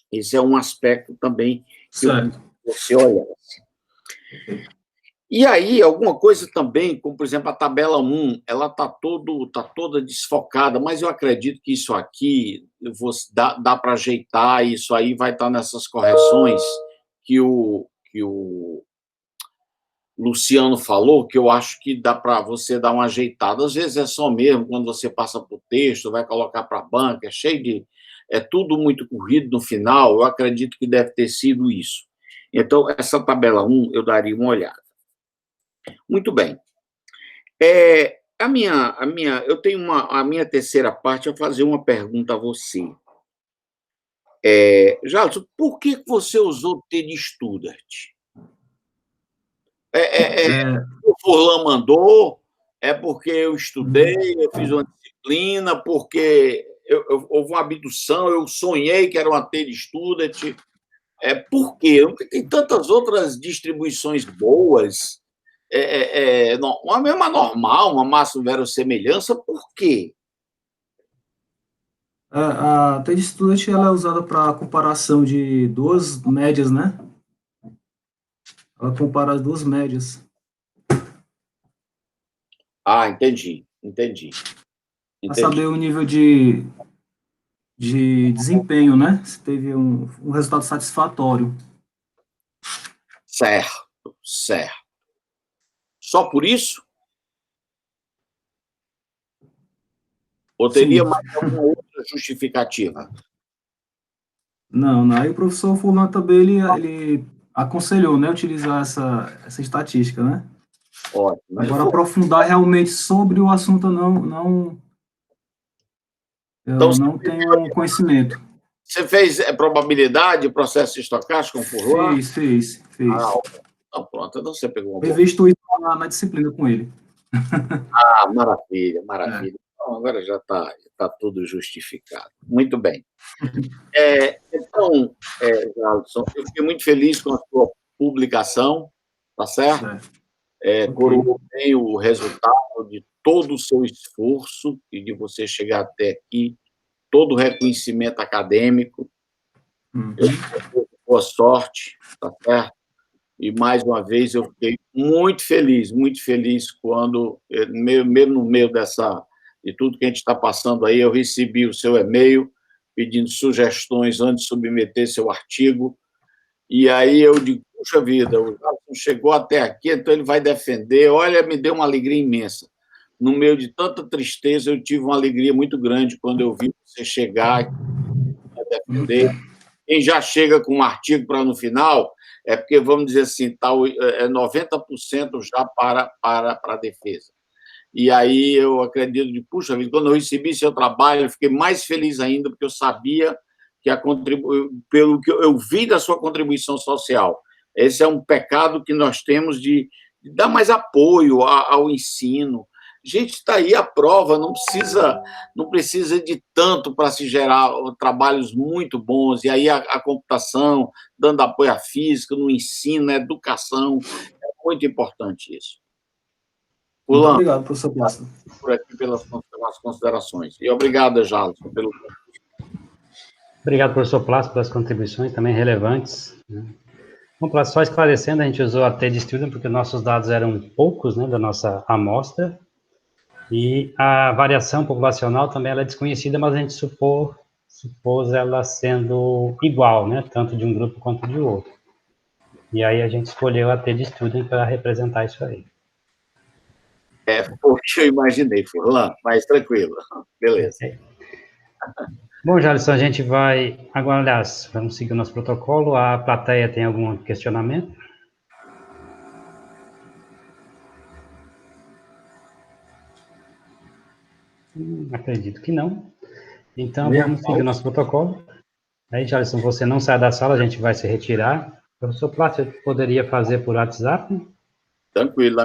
Esse é um aspecto também que você olhasse. E aí, alguma coisa também, como, por exemplo, a tabela 1, ela está toda desfocada, mas eu acredito que isso aqui dá para ajeitar, e isso aí vai estar nessas correções que o Luciano falou, que eu acho que dá para você dar uma ajeitada. Às vezes é só mesmo, quando você passa para o texto, vai colocar para a banca, é cheio de... É tudo muito corrido no final, eu acredito que deve ter sido isso. Então, essa tabela 1, eu daria uma olhada. Muito bem. Eu tenho a minha terceira parte a fazer uma pergunta a você. Jalisson, por que você usou o T de Studart? O Furlan mandou? É porque eu estudei, eu fiz uma disciplina, porque houve uma abdução, eu sonhei que era uma T de Studart. Por quê? Porque tem tantas outras distribuições boas. Uma mesma normal, uma máxima verossemelhança, por quê? A T de Studart ela é usada para comparação de 2 médias, né? Ela compara as 2 médias. Entendi. Para saber o nível de desempenho, né? Se teve um resultado satisfatório. Certo. Só por isso? Ou teria mais alguma outra justificativa? Não. Aí o professor Furlan também, ele aconselhou, né, utilizar essa estatística, né? Ótimo. Agora, aprofundar realmente sobre o assunto, eu não tenho conhecimento. Você fez probabilidade, processo estocástico com Furlan? Fiz. Então, pronto. Então você pegou uma boa. Eu visto isso na disciplina com ele. Maravilha. Então, agora já está tudo justificado. Muito bem. Então, Jalisson, eu fiquei muito feliz com a sua publicação, tá certo? Coroou bem o resultado de todo o seu esforço e de você chegar até aqui, todo o reconhecimento acadêmico. Boa sorte, tá certo? E, mais uma vez, eu fiquei muito feliz quando, mesmo no meio de tudo que a gente está passando aí, eu recebi o seu e-mail pedindo sugestões antes de submeter seu artigo. E aí eu digo, puxa vida, o Jalisson chegou até aqui, então ele vai defender. Olha, me deu uma alegria imensa. No meio de tanta tristeza, eu tive uma alegria muito grande quando eu vi você chegar a defender. Quem já chega com um artigo para no final, é porque, vamos dizer assim, tá, 90% já para a defesa. E aí eu acredito de, puxa vida, quando eu recebi seu trabalho, eu fiquei mais feliz ainda, porque eu sabia que pelo que eu vi da sua contribuição social. Esse é um pecado que nós temos de dar mais apoio ao ensino. Gente, está aí a prova, não precisa de tanto para se gerar trabalhos muito bons, e aí a computação, dando apoio à física, no ensino, na educação, é muito importante isso. Muito Fulano, obrigado, professor Plácido. por aqui pelas considerações. E obrigado, Jalisson, pelo... Obrigado, professor Plácido, pelas contribuições também relevantes, né? Bom, Plácido, só esclarecendo, a gente usou a T-Student porque nossos dados eram poucos, né, da nossa amostra, e a variação populacional também ela é desconhecida, mas a gente supôs ela sendo igual, né, tanto de um grupo quanto de outro. E aí a gente escolheu a T-Student para representar isso aí. Porque eu imaginei, Furlan, mas tranquilo. Beleza. Okay. Bom, Jalisson, a gente vai agora, aliás, vamos seguir o nosso protocolo. A plateia tem algum questionamento? Acredito que não. Então, vamos seguir o nosso protocolo. Aí, Jalisson, você não sai da sala, a gente vai se retirar. O professor Plácido poderia fazer por WhatsApp? Tranquilo,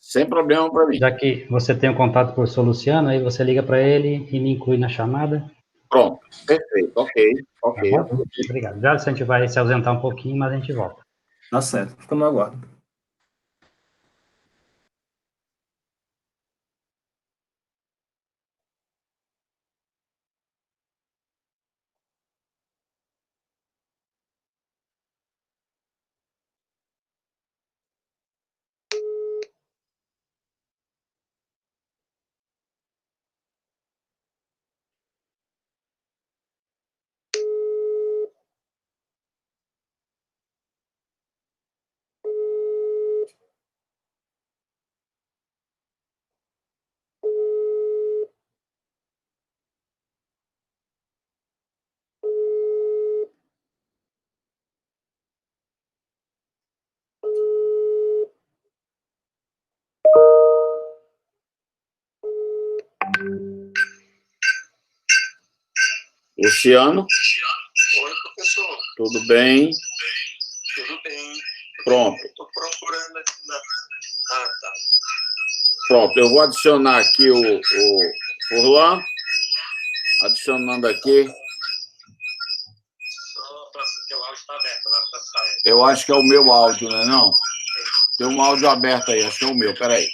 sem problema para mim. Já que você tem o contato com o professor Luciano, aí você liga para ele e me inclui na chamada. Pronto, perfeito, ok. Tá bom? Obrigado. Jalisson, a gente vai se ausentar um pouquinho, mas a gente volta. Tá certo, fica no aguardo. Luciano? Oi, professor. Tudo bem? Tudo bem. Pronto. Estou procurando aqui na... Ah, tá. Pronto, eu vou adicionar aqui o Furlan. Adicionando aqui. Só para o teu áudio está aberto lá para a sala. Eu acho que é o meu áudio, não é não? Tem um áudio aberto aí, acho que é o meu, peraí.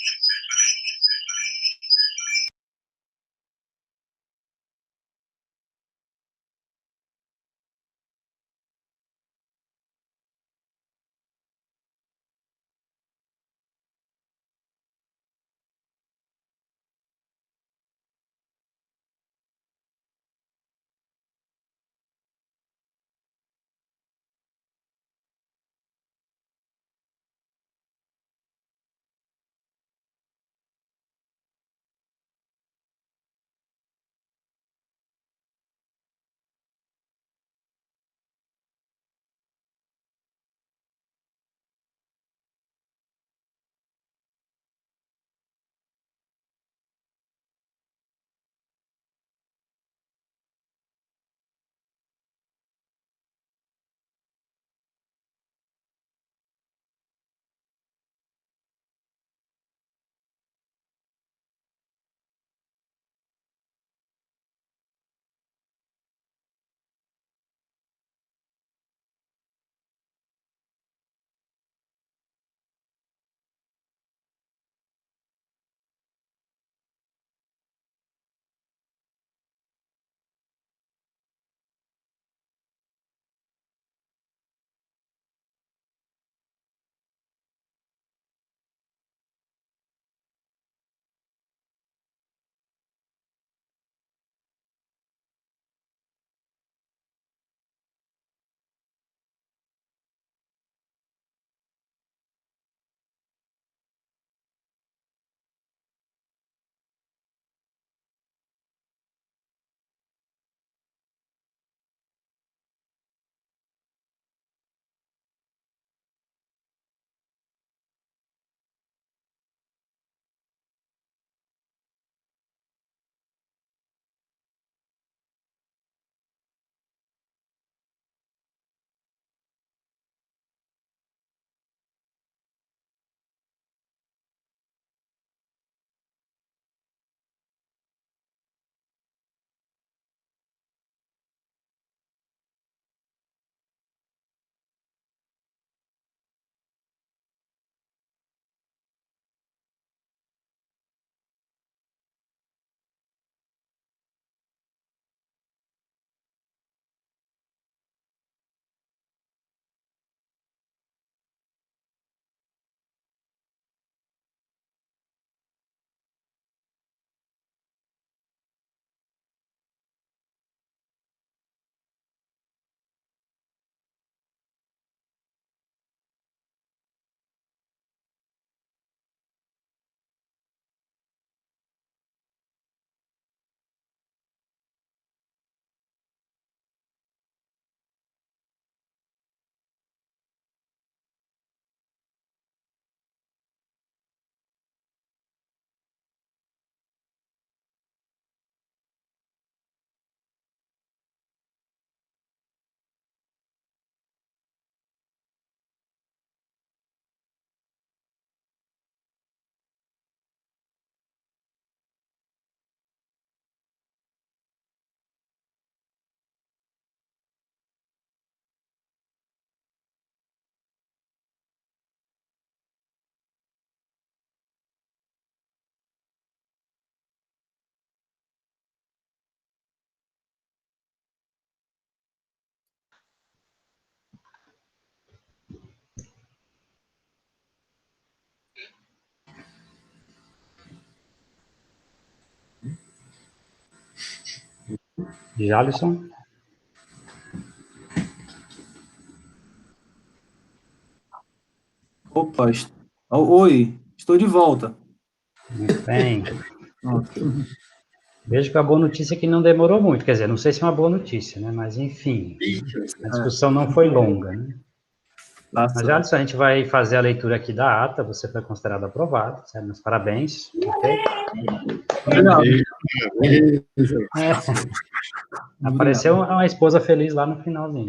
Jalisson. Opa, oi, estou de volta. Muito bem. Pronto. Vejo que a boa notícia é que não demorou muito, quer dizer, não sei se é uma boa notícia, né? Mas, enfim, a discussão não foi longa, né? Tá Mas, certo. Jalisson, a gente vai fazer a leitura aqui da ata, você foi considerado aprovado, certo? Meus parabéns, ok? Obrigado. Apareceu uma esposa feliz lá no finalzinho.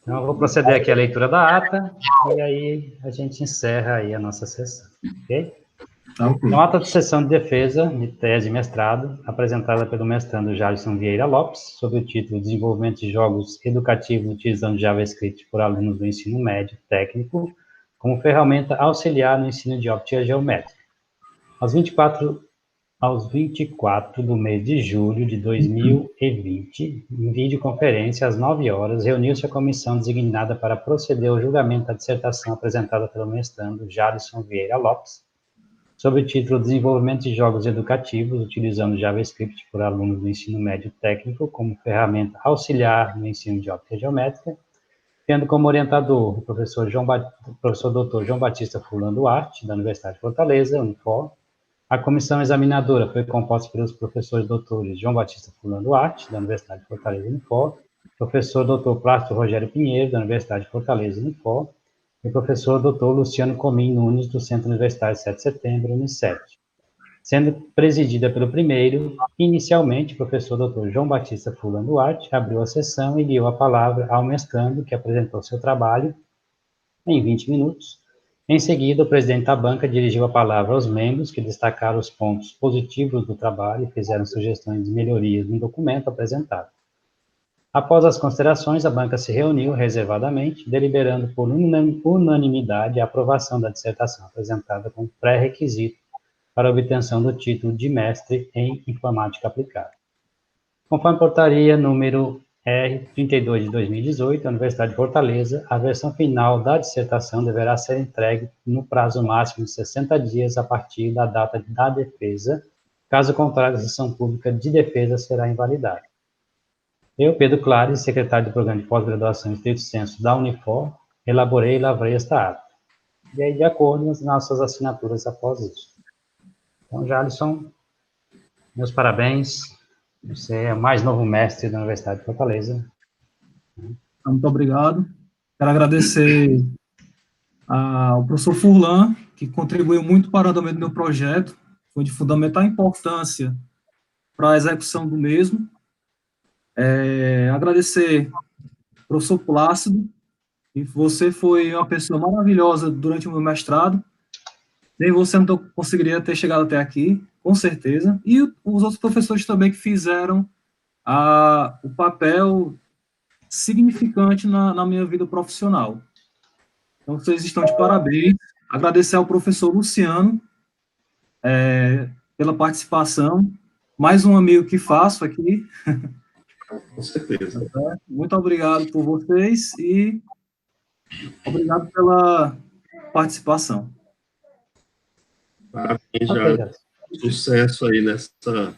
Então, eu vou proceder aqui à leitura da ata, e aí a gente encerra aí a nossa sessão, ok? Então, ata de sessão de defesa de tese de mestrado, apresentada pelo mestrando Jalisson Vieira Lopes, sob o título Desenvolvimento de Jogos Educativos utilizando JavaScript por alunos do ensino médio técnico, como ferramenta auxiliar no ensino de óptica geométrica. Aos 24 do mês de julho de 2020, em videoconferência, às 9 horas, reuniu-se a comissão designada para proceder ao julgamento da dissertação apresentada pelo mestrando Jalisson Vieira Lopes, sob o título Desenvolvimento de Jogos Educativos utilizando JavaScript por alunos do ensino médio técnico como ferramenta auxiliar no ensino de óptica geométrica, tendo como orientador o professor Dr. João Batista Furlan Duarte, da Universidade de Fortaleza, Unifor. A comissão examinadora foi composta pelos professores doutores João Batista Furlan Duarte, da Universidade de Fortaleza, Unifor, professor Dr. Plácido Rogério Pinheiro, da Universidade de Fortaleza, Unifor, e professor Dr. Luciano Comim Nunes, do Centro Universitário 7 de Setembro, Unicef, sendo presidida pelo primeiro. Inicialmente, o professor Dr. João Batista Furlan Duarte abriu a sessão e guiou a palavra ao mestrando, que apresentou seu trabalho em 20 minutos. Em seguida, o presidente da banca dirigiu a palavra aos membros, que destacaram os pontos positivos do trabalho e fizeram sugestões de melhorias no documento apresentado. Após as considerações, a banca se reuniu reservadamente, deliberando por unanimidade a aprovação da dissertação apresentada como pré-requisito para a obtenção do título de mestre em informática aplicada. Conforme portaria número R32 de 2018, a Universidade de Fortaleza, a versão final da dissertação deverá ser entregue no prazo máximo de 60 dias a partir da data da defesa, caso contrário, a sessão pública de defesa será invalidada. Eu, Pedro Clares, secretário do Programa de Pós-Graduação em Estrito Senso da Unifor, elaborei e lavrei esta ata. E aí, de acordo com as nossas assinaturas após isso. Então, Jalisson, meus parabéns. Você é o mais novo mestre da Universidade de Fortaleza. Muito obrigado. Quero agradecer ao professor Furlan, que contribuiu muito para o andamento do meu projeto. Foi de fundamental importância para a execução do mesmo. Agradecer ao professor Plácido, que você foi uma pessoa maravilhosa durante o meu mestrado. Nem você não conseguiria ter chegado até aqui, com certeza. E os outros professores também que fizeram o papel significante na minha vida profissional. Então, vocês estão de parabéns. Agradecer ao professor Luciano pela participação. Mais um amigo que faço aqui. Com certeza. Muito obrigado por vocês e obrigado pela participação. Parabéns, já. Sucesso aí nessa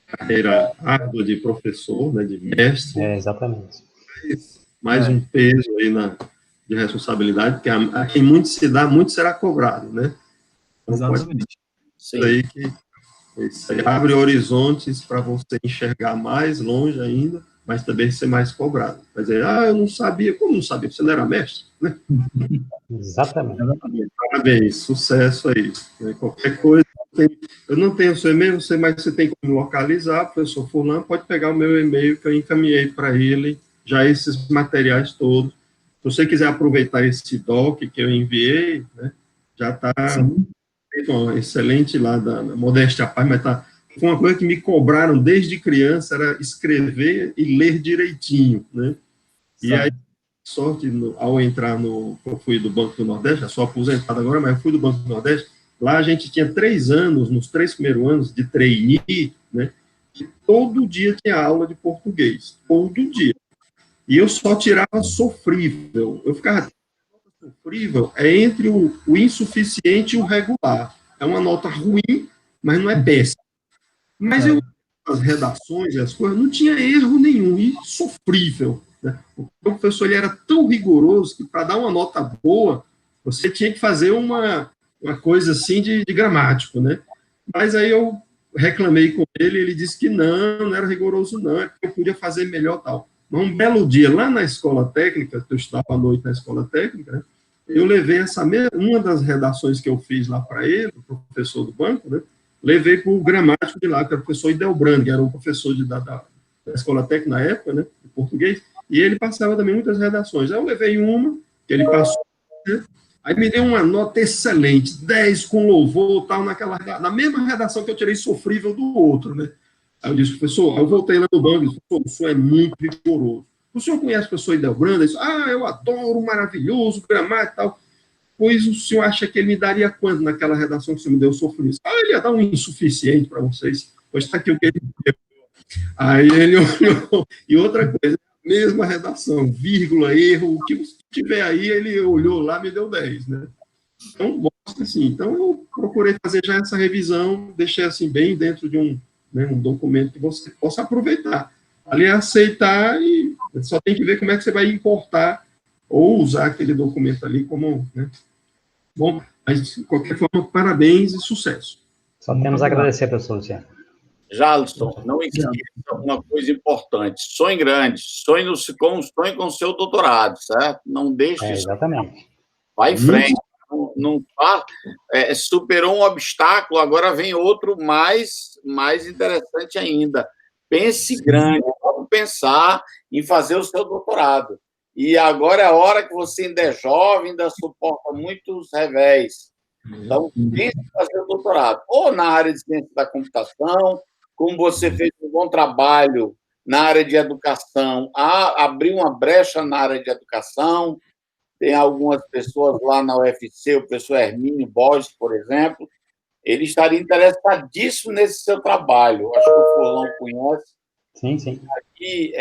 carreira árdua de professor, né, de mestre. Exatamente. Mais um peso aí de responsabilidade, porque a quem muito se dá, muito será cobrado, né? Então, exatamente. Isso aí abre horizontes para você enxergar mais longe ainda, mas também ser mais cobrado. Vai dizer, eu não sabia. Como não sabia? Você não era mestre, né? Exatamente. Parabéns, sucesso aí. Qualquer coisa, eu não tenho o seu e-mail, mas você tem como localizar, professor Fulano, pode pegar o meu e-mail que eu encaminhei para ele, já esses materiais todos. Se você quiser aproveitar esse doc que eu enviei, né, já está excelente lá da modéstia à parte, mas foi uma coisa que me cobraram desde criança, era escrever e ler direitinho, né? E aí, sorte, ao entrar eu fui do Banco do Nordeste, já sou aposentado agora, mas eu fui do Banco do Nordeste, lá a gente tinha 3 anos, nos 3 primeiros anos de trainee, né, que todo dia tinha aula de português, todo dia. E eu só tirava sofrível. Eu ficava, sofrível é entre o insuficiente e o regular. É uma nota ruim, mas não é péssimo. Mas eu, as redações, as coisas, não tinha erro nenhum, e sofrível, né? O professor ele era tão rigoroso que, para dar uma nota boa, você tinha que fazer uma coisa assim de gramático, né? Mas aí eu reclamei com ele disse que não era rigoroso não, é que eu podia fazer melhor tal. Mas um belo dia, lá na escola técnica, que eu estava à noite na escola técnica, né, eu levei uma das redações que eu fiz lá para ele, o professor do banco, né, levei para o gramático de lá, que era o professor Idelbrand, que era um professor da escola técnica na época, né, de português, e ele passava também muitas redações. Aí eu levei uma, que ele passou, né, aí me deu uma nota excelente, 10 com louvor, tal, na mesma redação que eu tirei sofrível do outro, né. Aí eu disse, professor, eu voltei lá no banco e disse, professor, o senhor é muito rigoroso. O senhor conhece o professor Idelbrand? Ele disse, eu adoro, maravilhoso, gramática e tal. Pois o senhor acha que ele me daria quanto naquela redação que o senhor me deu sofrido? Ele ia dar um insuficiente para vocês. Pois está aqui o que ele deu. Aí ele olhou, e outra coisa, mesma redação, vírgula, erro, o que tiver aí, ele olhou lá e me deu 10, né? Então, mostra assim. Então, eu procurei fazer já essa revisão, deixei assim bem dentro de um documento que você possa aproveitar. Ali é aceitar e só tem que ver como é que você vai importar ou usar aquele documento ali como, né? Bom, mas, de qualquer forma, parabéns e sucesso. Só temos a agradecer, professor Luciano. Jalisson, não esqueça uma coisa importante. Sonhe grande. Sonhe com o seu doutorado, certo? Não deixe isso. Exatamente. Vai em frente. Não superou um obstáculo, agora vem outro mais interessante ainda. Pense grande. Vamos pensar em fazer o seu doutorado. E agora é a hora que você ainda é jovem, ainda suporta muitos revés. Então, pense em fazer o doutorado. Ou na área de ciência da computação, como você fez um bom trabalho na área de educação, abriu uma brecha na área de educação. Tem algumas pessoas lá na UFC, o professor Hermínio Borges, por exemplo, ele estaria interessadíssimo nesse seu trabalho. Acho que o Furlão conhece. Sim. Aqui,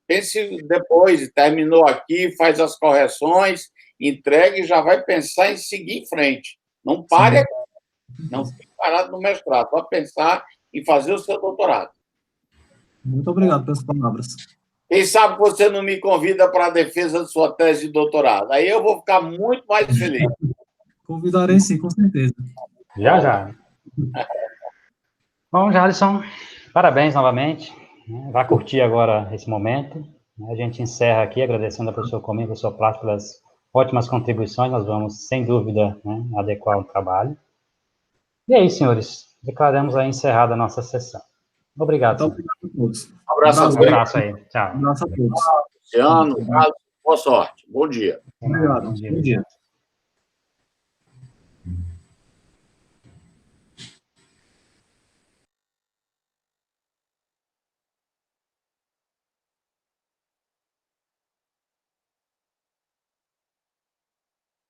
pense depois, terminou aqui, faz as correções, entregue e já vai pensar em seguir em frente. Não pare aqui. Não fique parado no mestrado, só pensar em fazer o seu doutorado. Muito obrigado pelas palavras. Quem sabe você não me convida para a defesa de sua tese de doutorado. Aí eu vou ficar muito mais feliz. Convidarei sim, com certeza. Já. Bom, Jalisson, parabéns novamente. Vá curtir agora esse momento. A gente encerra aqui agradecendo ao professor Comim, ao professor Plástico pelas ótimas contribuições. Nós vamos, sem dúvida, adequar o trabalho. E aí, senhores, declaramos aí encerrada a nossa sessão. Obrigado. Muito obrigado a todos. Um abraço aí. Tchau. Um abraço a todos. Luciano, boa sorte. Bom dia. Obrigado. Bom dia.